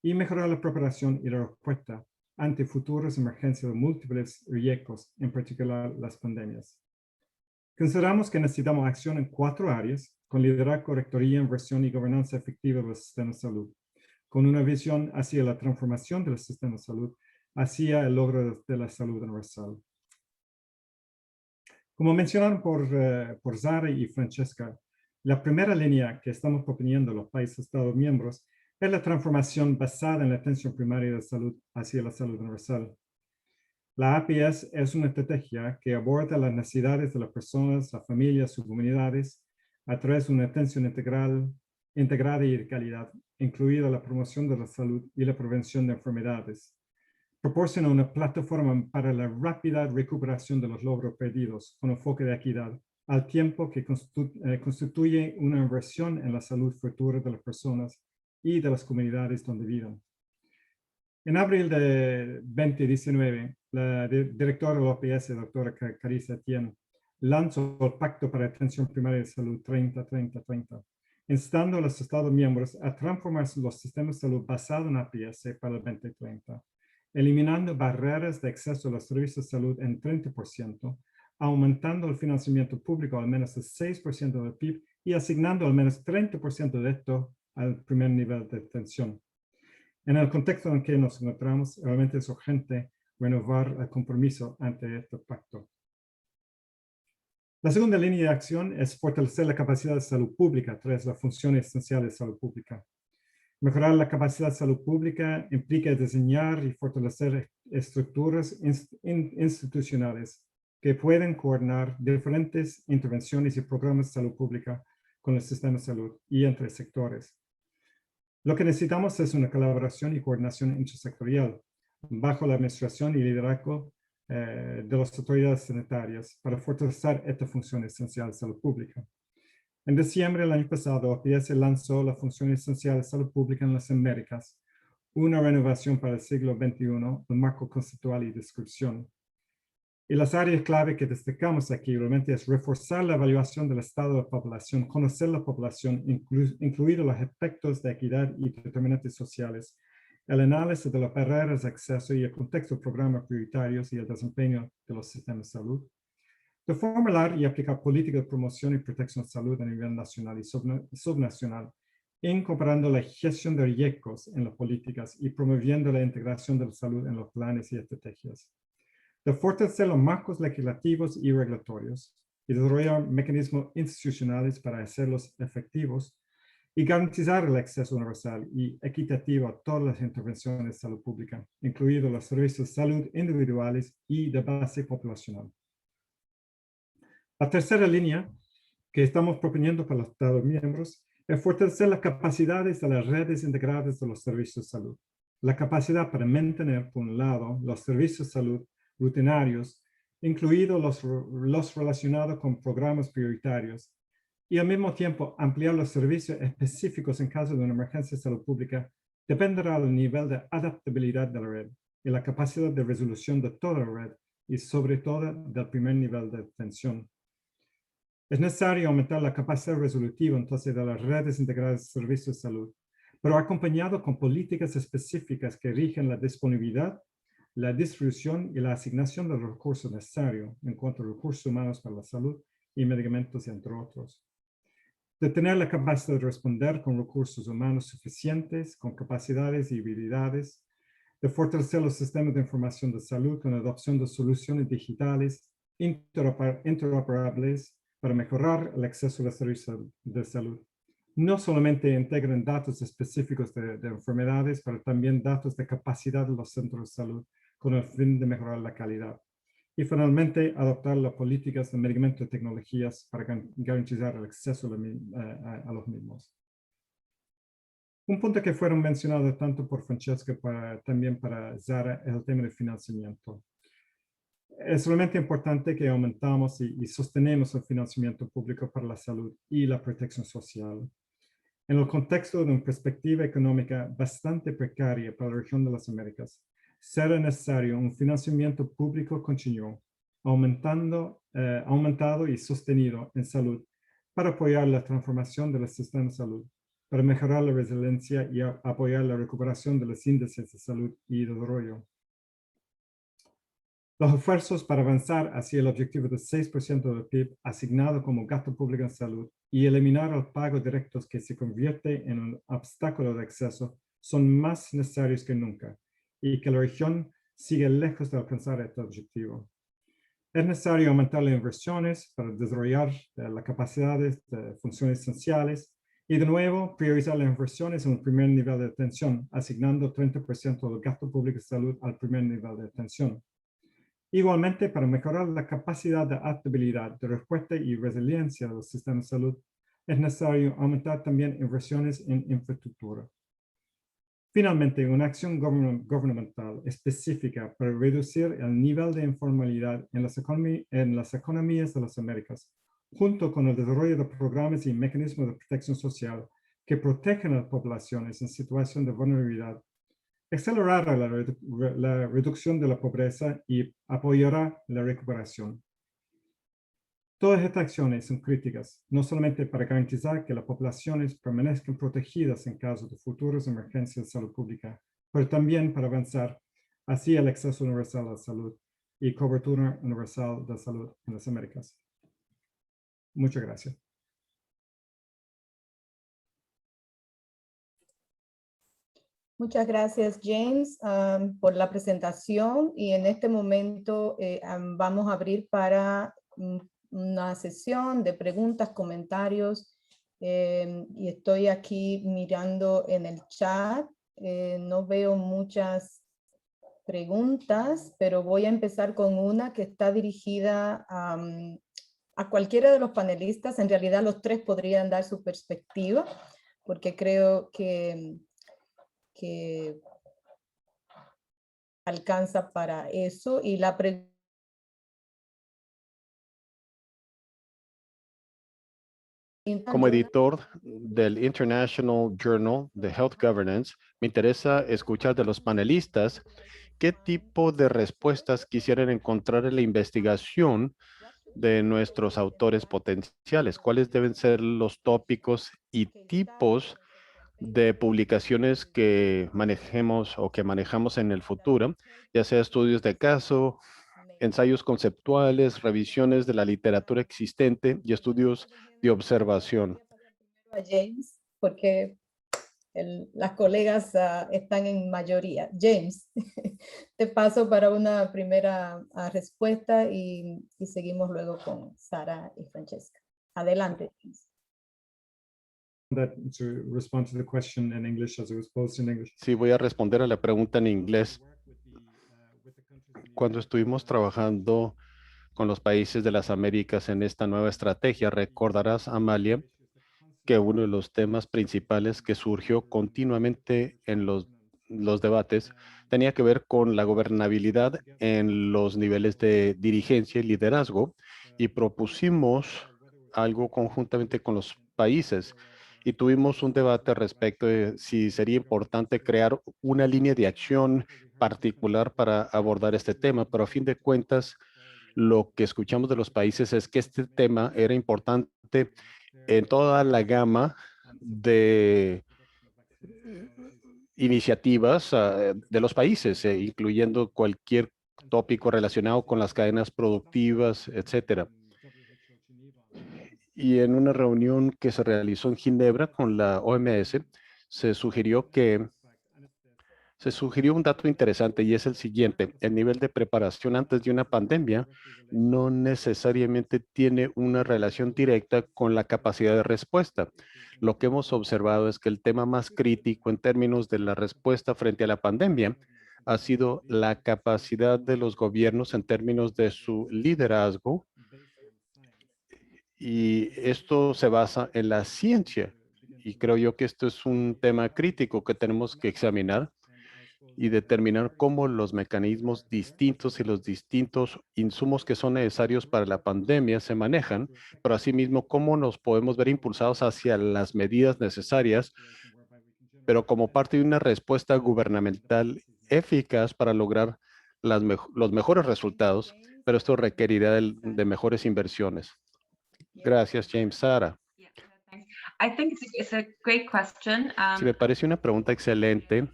Y mejorar la preparación y la respuesta ante futuras emergencias de múltiples riesgos, en particular las pandemias. Consideramos que necesitamos acción en 4 áreas, con liderazgo, rectoría, inversión y gobernanza efectiva del sistema de salud, con una visión hacia la transformación del sistema de salud, hacia el logro de la salud universal. Como mencionaron por Zara y Francesca, la primera línea que estamos proponiendo a los países Estados miembros es la transformación basada en la atención primaria de salud hacia la salud universal. La APS es una estrategia que aborda las necesidades de las personas, las familias, sus comunidades, a través de una atención integrada y de calidad, incluida la promoción de la salud y la prevención de enfermedades. Proporciona una plataforma para la rápida recuperación de los logros perdidos con enfoque de equidad, al tiempo que constituye una inversión en la salud futura de las personas y de las comunidades donde viven. En abril de 2019, la directora de la OPS, doctora Carissa Etienne, lanzó el Pacto para Atención Primaria de Salud 30-30-30, instando a los Estados miembros a transformar los sistemas de salud basados en APS para el 2030, eliminando barreras de acceso a los servicios de salud en 30%, aumentando el financiamiento público al menos el 6% del PIB y asignando al menos 30% de esto al primer nivel de atención. En el contexto en que nos encontramos, realmente es urgente renovar el compromiso ante este pacto. La segunda línea de acción es fortalecer la capacidad de salud pública tras las funciones esenciales de salud pública. Mejorar la capacidad de salud pública implica diseñar y fortalecer estructuras institucionales que pueden coordinar diferentes intervenciones y programas de salud pública con el sistema de salud y entre sectores. Lo que necesitamos es una colaboración y coordinación intersectorial bajo la administración y liderazgo de las autoridades sanitarias para fortalecer esta función esencial de salud pública. En diciembre del año pasado, OPS lanzó la función esencial de salud pública en las Américas, una renovación para el siglo XXI, el marco conceptual y descripción. Y las áreas clave que destacamos aquí realmente es reforzar la evaluación del estado de la población, conocer la población, incluidos los aspectos de equidad y determinantes sociales, el análisis de las barreras de acceso y el contexto de programas prioritarios y el desempeño de los sistemas de salud, de formular y aplicar políticas de promoción y protección de salud a nivel nacional y subnacional, incorporando la gestión de riesgos en las políticas y promoviendo la integración de la salud en los planes y estrategias. De fortalecer los marcos legislativos y regulatorios y desarrollar mecanismos institucionales para hacerlos efectivos y garantizar el acceso universal y equitativo a todas las intervenciones de salud pública, incluidos los servicios de salud individuales y de base poblacional. La tercera línea que estamos proponiendo para los Estados miembros es fortalecer las capacidades de las redes integradas de los servicios de salud. La capacidad para mantener, por un lado, los servicios de salud rutinarios, incluidos los relacionados con programas prioritarios, y al mismo tiempo ampliar los servicios específicos en caso de una emergencia de salud pública, dependerá del nivel de adaptabilidad de la red y la capacidad de resolución de toda la red y sobre todo del primer nivel de atención. Es necesario aumentar la capacidad resolutiva entonces de las redes integradas de servicios de salud, pero acompañado con políticas específicas que rigen la disponibilidad, la distribución y la asignación de los recursos necesarios en cuanto a recursos humanos para la salud y medicamentos, entre otros. De tener la capacidad de responder con recursos humanos suficientes, con capacidades y habilidades, de fortalecer los sistemas de información de salud con la adopción de soluciones digitales interoperables para mejorar el acceso a los servicios de salud. No solamente integran datos específicos de enfermedades, pero también datos de capacidad de los centros de salud con el fin de mejorar la calidad. Y finalmente, adoptar las políticas de medicamentos y tecnologías para garantizar el acceso a los mismos. Un punto que fueron mencionados tanto por Francesca también para Zara es el tema del financiamiento. Es realmente importante que aumentamos y sostenemos el financiamiento público para la salud y la protección social. En el contexto de una perspectiva económica bastante precaria para la región de las Américas, será necesario un financiamiento público continuo, aumentado y sostenido en salud para apoyar la transformación del sistema de salud, para mejorar la resiliencia y apoyar la recuperación de los índices de salud y desarrollo. Los esfuerzos para avanzar hacia el objetivo de 6% del PIB asignado como gasto público en salud y eliminar el pago directo que se convierte en un obstáculo de acceso son más necesarios que nunca y que la región sigue lejos de alcanzar este objetivo. Es necesario aumentar las inversiones para desarrollar las capacidades de funciones esenciales y, de nuevo, priorizar las inversiones en el primer nivel de atención, asignando 30% del gasto público de salud al primer nivel de atención. Igualmente, para mejorar la capacidad de adaptabilidad, de respuesta y resiliencia del sistema de salud, es necesario aumentar también inversiones en infraestructura. Finalmente, una acción gubernamental específica para reducir el nivel de informalidad en las economías de las Américas, junto con el desarrollo de programas y mecanismos de protección social que protegen a las poblaciones en situación de vulnerabilidad, acelerará la reducción de la pobreza y apoyará la recuperación. Todas estas acciones son críticas, no solamente para garantizar que las poblaciones permanezcan protegidas en caso de futuras emergencias de salud pública, pero también para avanzar hacia el acceso universal a la salud y cobertura universal de salud en las Américas. Muchas gracias. Muchas gracias, James, por la presentación. Y en este momento vamos a abrir para una sesión de preguntas, comentarios. Y estoy aquí mirando en el chat. No veo muchas preguntas, pero voy a empezar con una que está dirigida a cualquiera de los panelistas. En realidad, los tres podrían dar su perspectiva, porque creo que alcanza para eso. Y la pregunta como editor del International Journal de Health Governance, me interesa escuchar de los panelistas qué tipo de respuestas quisieran encontrar en la investigación de nuestros autores potenciales, cuáles deben ser los tópicos y tipos de publicaciones que manejemos o que manejamos en el futuro, ya sea estudios de caso, ensayos conceptuales, revisiones de la literatura existente y estudios de observación. a James, porque las colegas están en mayoría. James, te paso para una primera respuesta y seguimos luego con Sara y Francesca. Adelante, James. To respond to the question in English as it was posed in English. Sí, voy a responder a la pregunta en inglés. Cuando estuvimos trabajando con los países de las Américas en esta nueva estrategia, recordarás, Amalia, que uno de los temas principales que surgió continuamente en los debates tenía que ver con la gobernabilidad en los niveles de dirigencia y liderazgo, y propusimos algo conjuntamente con los países y tuvimos un debate respecto de si sería importante crear una línea de acción particular para abordar este tema, pero a fin de cuentas lo que escuchamos de los países es que este tema era importante en toda la gama de iniciativas de los países, incluyendo cualquier tópico relacionado con las cadenas productivas, etcétera. Y en una reunión que se realizó en Ginebra con la OMS, se sugirió un dato interesante, y es el siguiente: el nivel de preparación antes de una pandemia no necesariamente tiene una relación directa con la capacidad de respuesta. Lo que hemos observado es que el tema más crítico en términos de la respuesta frente a la pandemia ha sido la capacidad de los gobiernos en términos de su liderazgo, y esto se basa en la ciencia. Y creo yo que esto es un tema crítico que tenemos que examinar y determinar cómo los mecanismos distintos y los distintos insumos que son necesarios para la pandemia se manejan, pero asimismo cómo nos podemos ver impulsados hacia las medidas necesarias, pero como parte de una respuesta gubernamental eficaz para lograr los mejores resultados, pero esto requerirá de mejores inversiones. Gracias, James. Sara. Yeah, thanks. I think it's a great question. Sí, me parece una pregunta excelente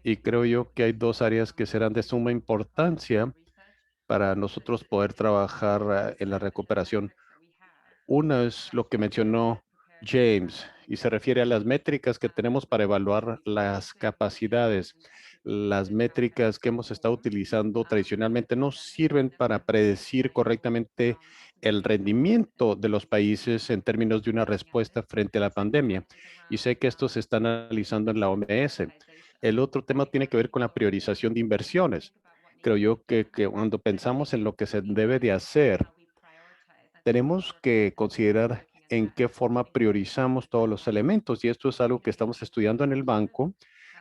y creo yo que hay dos áreas que serán de suma importancia para nosotros poder trabajar en la recuperación. Una es lo que mencionó James y se refiere a las métricas que tenemos para evaluar las capacidades. Las métricas que hemos estado utilizando tradicionalmente no sirven para predecir correctamente el rendimiento de los países en términos de una respuesta frente a la pandemia. Y sé que esto se está analizando en la OMS. El otro tema tiene que ver con la priorización de inversiones. Creo yo que cuando pensamos en lo que se debe de hacer, tenemos que considerar en qué forma priorizamos todos los elementos y esto es algo que estamos estudiando en el banco,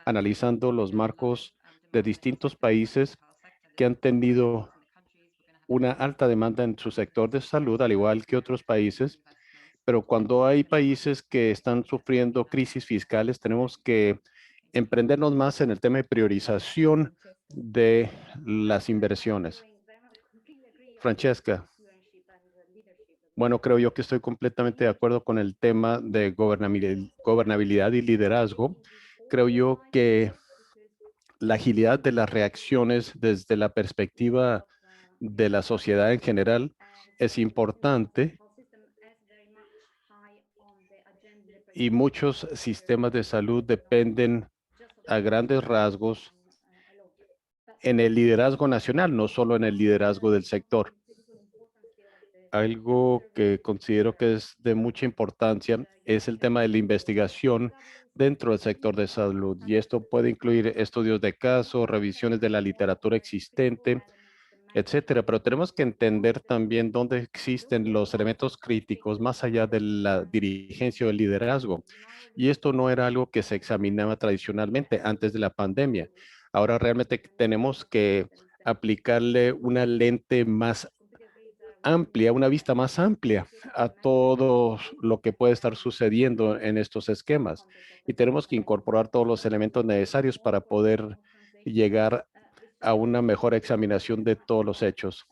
analizando los marcos de distintos países que han tenido una alta demanda en su sector de salud, al igual que otros países, pero cuando hay países que están sufriendo crisis fiscales, tenemos que emprendernos más en el tema de priorización de las inversiones. Francesca. Bueno, creo yo que estoy completamente de acuerdo con el tema de gobernabilidad y liderazgo. Creo yo que la agilidad de las reacciones desde la perspectiva de la sociedad en general es importante y muchos sistemas de salud dependen a grandes rasgos en el liderazgo nacional, no solo en el liderazgo del sector. Algo que considero que es de mucha importancia es el tema de la investigación dentro del sector de salud. Y esto puede incluir estudios de caso, revisiones de la literatura existente, etcétera. Pero tenemos que entender también dónde existen los elementos críticos más allá de la dirigencia o el liderazgo. Y esto no era algo que se examinaba tradicionalmente antes de la pandemia. Ahora realmente tenemos que aplicarle una lente más amplia, una vista más amplia a todo lo que puede estar sucediendo en estos esquemas. Y tenemos que incorporar todos los elementos necesarios para poder llegar a una mejor examinación de todos los hechos.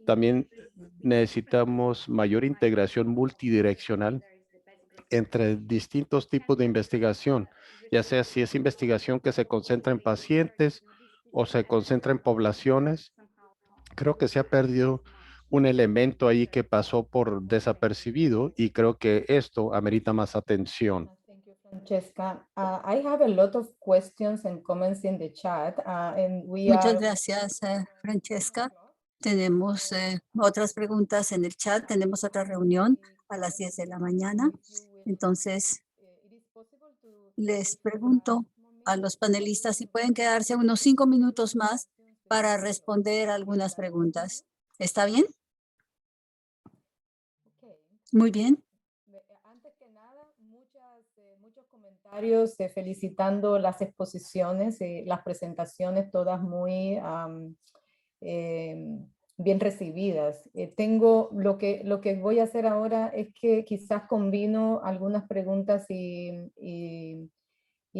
También necesitamos mayor integración multidireccional entre distintos tipos de investigación, ya sea si es investigación que se concentra en pacientes o se concentra en poblaciones. Creo que se ha perdido un elemento ahí que pasó por desapercibido y creo que esto amerita más atención. Thank you, Francesca. I have a lot of questions and comments in the chat, and we Muchas are. gracias, Francesca. Tenemos otras preguntas en el chat. Tenemos otra reunión a las 10 de la mañana. Entonces, les pregunto a los panelistas si pueden quedarse unos 5 minutos más para responder algunas preguntas. ¿Está bien? Muy bien. Antes que nada, muchos comentarios felicitando las exposiciones, las presentaciones, todas muy bien recibidas. Tengo lo que voy a hacer ahora es que quizás combino algunas preguntas y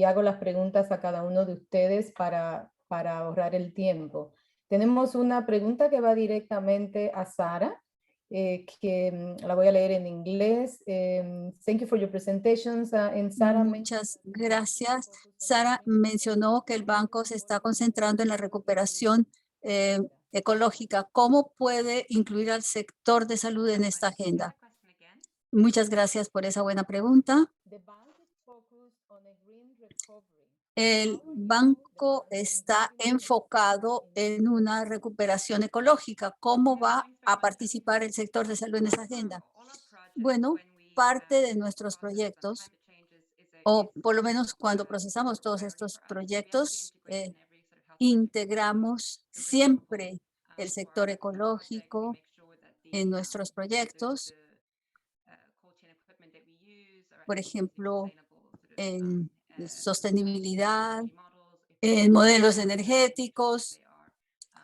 hago las preguntas a cada uno de ustedes para ahorrar el tiempo. Tenemos una pregunta que va directamente a Sara. Que la voy a leer en inglés. Thank you for your presentations. Sara, muchas gracias. Sara mencionó que el banco se está concentrando en la recuperación ecológica. ¿Cómo puede incluir al sector de salud en esta agenda? Muchas gracias por esa buena pregunta. El banco está enfocado en una recuperación ecológica. ¿Cómo va a participar el sector de salud en esa agenda? Bueno, parte de nuestros proyectos, o por lo menos cuando procesamos todos estos proyectos, integramos siempre el sector ecológico en nuestros proyectos. Por ejemplo, en sostenibilidad, en modelos energéticos,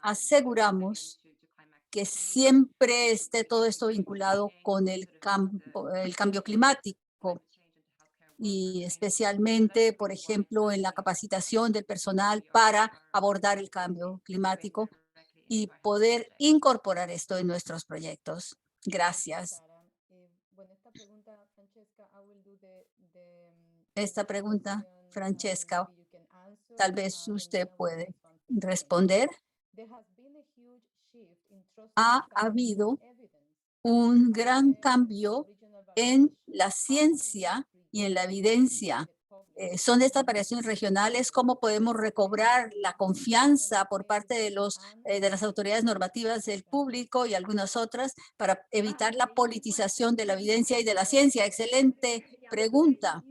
aseguramos que siempre esté todo esto vinculado con el cambio climático. y especialmente, por ejemplo, en la capacitación del personal para abordar el cambio climático y poder incorporar esto en nuestros proyectos. Gracias. Bueno, esta pregunta, Francesca, Esta pregunta, Francesca, tal vez usted puede responder. Ha habido un gran cambio en la ciencia y en la evidencia. Son estas variaciones regionales, cómo podemos recobrar la confianza por parte de las autoridades normativas del público y algunas otras para evitar la politización de la evidencia y de la ciencia. Excelente pregunta.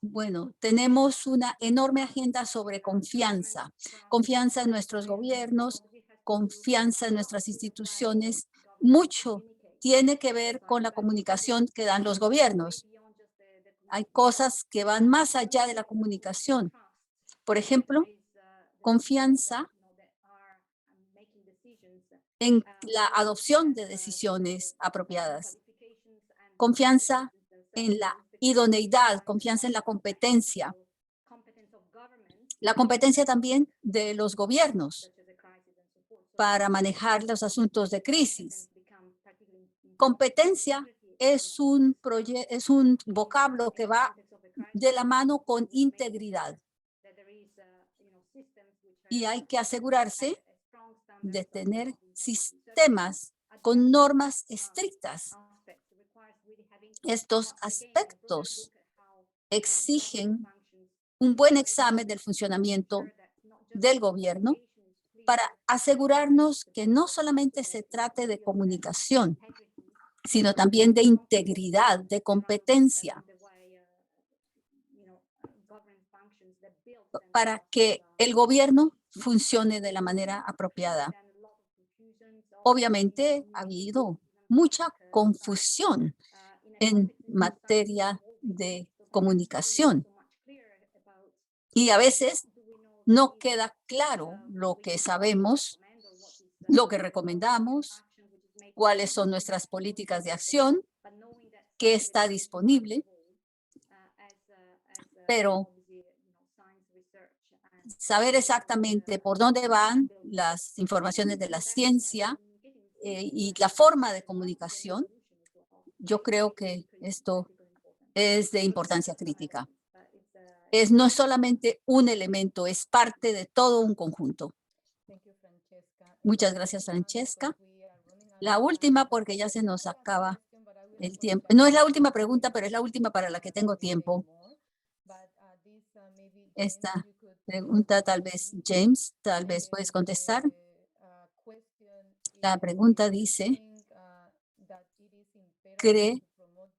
Bueno, tenemos una enorme agenda sobre confianza, confianza en nuestros gobiernos, confianza en nuestras instituciones. Mucho tiene que ver con la comunicación que dan los gobiernos. Hay cosas que van más allá de la comunicación. Por ejemplo, confianza en la adopción de decisiones apropiadas, confianza en la idoneidad, confianza en la competencia también de los gobiernos para manejar los asuntos de crisis. Competencia es un vocablo que va de la mano con integridad. Y hay que asegurarse de tener sistemas con normas estrictas. Estos aspectos exigen un buen examen del funcionamiento del gobierno para asegurarnos que no solamente se trate de comunicación, sino también de integridad, de competencia, para que el gobierno funcione de la manera apropiada. Obviamente ha habido mucha confusión en materia de comunicación y a veces no queda claro lo que sabemos, lo que recomendamos, cuáles son nuestras políticas de acción, qué está disponible, pero saber exactamente por dónde van las informaciones de la ciencia y la forma de comunicación, yo creo que esto es de importancia crítica. No es solamente un elemento, es parte de todo un conjunto. Muchas gracias, Francesca. La última, porque ya se nos acaba el tiempo. No es la última pregunta, pero es la última para la que tengo tiempo. Esta pregunta, tal vez, James, tal vez puedes contestar. La pregunta dice, ¿cree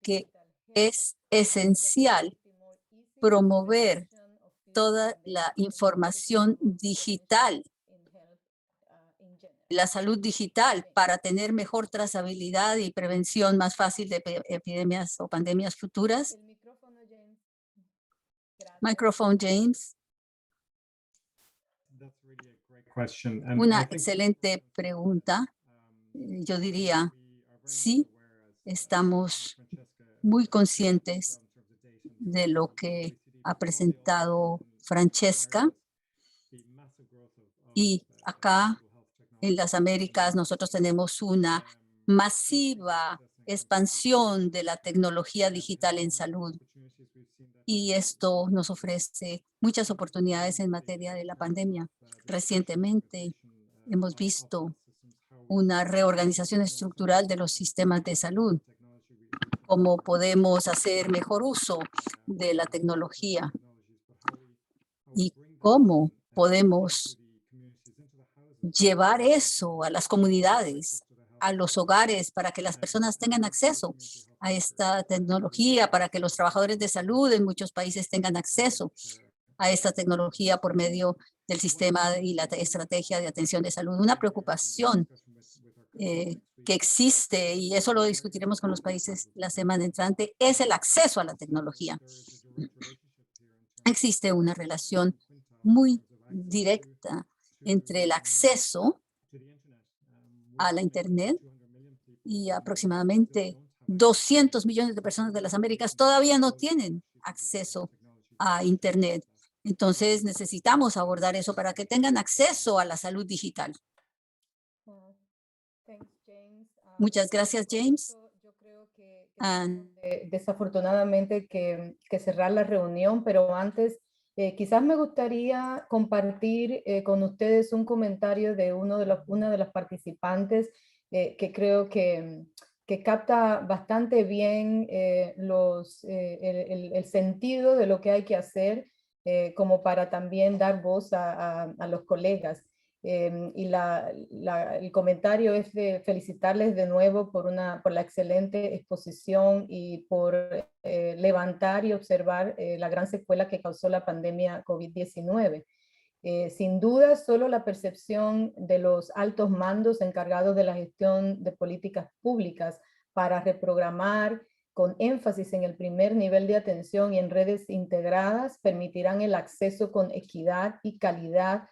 que es esencial promover toda la información digital, la salud digital, para tener mejor trazabilidad y prevención más fácil de epidemias o pandemias futuras? Microphone, James. Una excelente pregunta. Yo diría, sí, estamos muy conscientes de lo que ha presentado Francesca. Y acá en las Américas nosotros tenemos una masiva expansión de la tecnología digital en salud. Y esto nos ofrece muchas oportunidades en materia de la pandemia. Recientemente hemos visto una reorganización estructural de los sistemas de salud, cómo podemos hacer mejor uso de la tecnología y cómo podemos llevar eso a las comunidades, a los hogares, para que las personas tengan acceso a esta tecnología, para que los trabajadores de salud en muchos países tengan acceso a esta tecnología por medio del sistema y la estrategia de atención de salud. Una preocupación que existe, y eso lo discutiremos con los países la semana entrante, es el acceso a la tecnología. Existe una relación muy directa entre el acceso a la Internet y aproximadamente 200 millones de personas de las Américas todavía no tienen acceso a Internet. Entonces necesitamos abordar eso para que tengan acceso a la salud digital. Muchas gracias, James. Yo creo que Ah, desafortunadamente que cerrar la reunión, pero antes quizás me gustaría compartir con ustedes un comentario de una de las participantes que creo que capta bastante bien el sentido de lo que hay que hacer como para también dar voz a los colegas. Y el comentario es de felicitarles de nuevo por la excelente exposición y por levantar y observar la gran secuela que causó la pandemia COVID-19. Sin duda, solo la percepción de los altos mandos encargados de la gestión de políticas públicas para reprogramar con énfasis en el primer nivel de atención y en redes integradas permitirán el acceso con equidad y calidad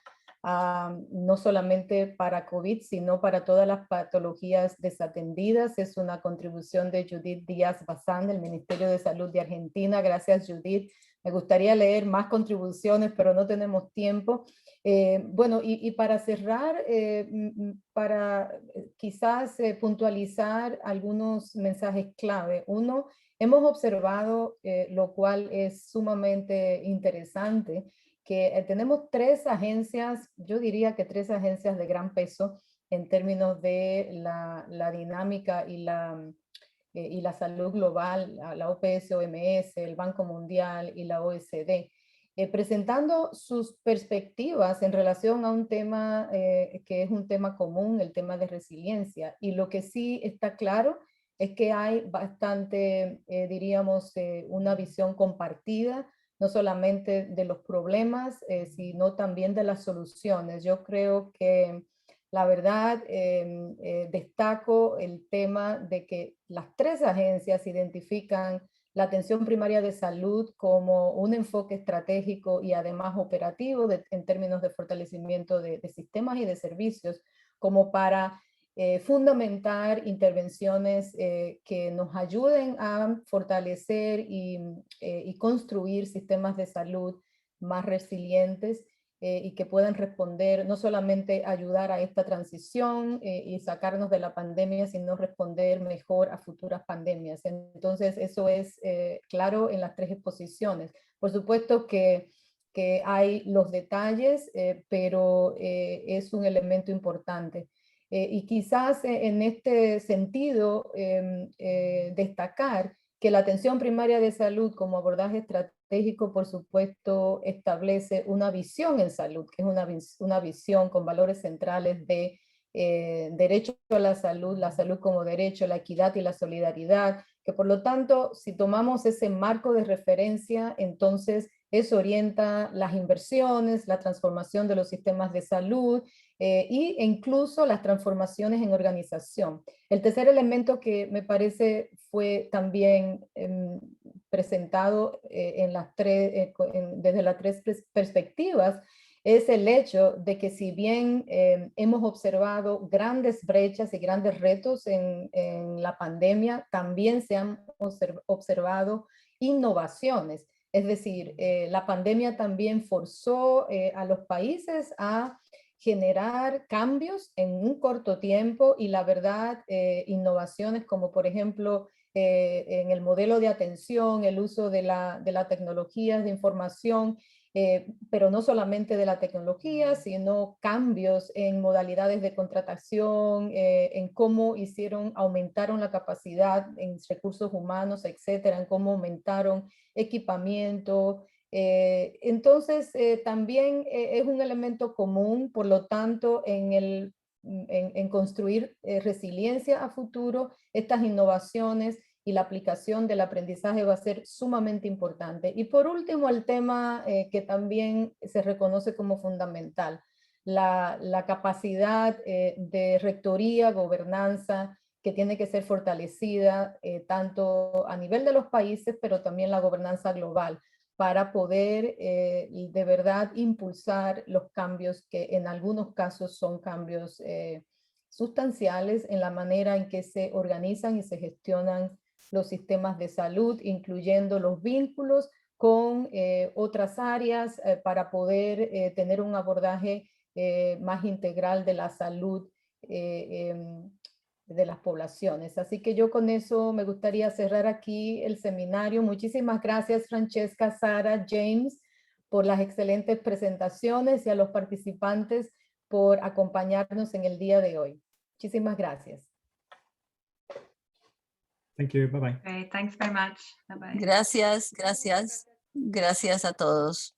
no solamente para COVID, sino para todas las patologías desatendidas. Es una contribución de Judith Díaz Bazán del Ministerio de Salud de Argentina. Gracias, Judith. Me gustaría leer más contribuciones, pero no tenemos tiempo. Bueno, y para cerrar, para quizás puntualizar algunos mensajes clave. Uno, hemos observado, lo cual es sumamente interesante, que tenemos tres agencias, yo diría que tres agencias de gran peso en términos de la dinámica y la salud global, la OPS, OMS, el Banco Mundial y la OECD, presentando sus perspectivas en relación a un tema que es un tema común, el tema de resiliencia. Y lo que sí está claro es que hay bastante, diríamos, una visión compartida, no solamente de los problemas, sino también de las soluciones. Yo creo que la verdad, destaco el tema de que las tres agencias identifican la atención primaria de salud como un enfoque estratégico y además operativo en términos de fortalecimiento de sistemas y de servicios, como para fundamentar intervenciones que nos ayuden a fortalecer y construir sistemas de salud más resilientes y que puedan responder, no solamente ayudar a esta transición y sacarnos de la pandemia, sino responder mejor a futuras pandemias. Entonces, eso es claro en las tres exposiciones. Por supuesto que hay los detalles, pero es un elemento importante. Y quizás en este sentido, destacar que la atención primaria de salud como abordaje estratégico, por supuesto, establece una visión en salud, que es una visión con valores centrales de derecho a la salud como derecho, la equidad y la solidaridad, que por lo tanto, si tomamos ese marco de referencia, entonces eso orienta las inversiones, la transformación de los sistemas de salud e incluso las transformaciones en organización. El tercer elemento que me parece fue también presentado desde las tres perspectivas es el hecho de que si bien hemos observado grandes brechas y grandes retos en la pandemia, también se han observado innovaciones. Es decir, la pandemia también forzó a los países a generar cambios en un corto tiempo y la verdad, innovaciones como por ejemplo en el modelo de atención, el uso de la tecnología de información, pero no solamente de la tecnología, sino cambios en modalidades de contratación, en cómo aumentaron la capacidad en recursos humanos, etcétera, en cómo aumentaron equipamiento. Entonces, también es un elemento común, por lo tanto, en construir resiliencia a futuro, estas innovaciones y la aplicación del aprendizaje va a ser sumamente importante. Y por último, el tema que también se reconoce como fundamental, la capacidad de rectoría, gobernanza, que tiene que ser fortalecida tanto a nivel de los países, pero también la gobernanza global, para poder de verdad impulsar los cambios que en algunos casos son cambios sustanciales en la manera en que se organizan y se gestionan los sistemas de salud, incluyendo los vínculos con otras áreas para poder tener un abordaje más integral de la salud de las poblaciones. Así que yo con eso me gustaría cerrar aquí el seminario. Muchísimas gracias, Francesca, Sara, James, por las excelentes presentaciones y a los participantes por acompañarnos en el día de hoy. Muchísimas gracias. Thank you. Bye-bye. Great. Thanks very much. Bye-bye. Gracias, gracias, gracias a todos.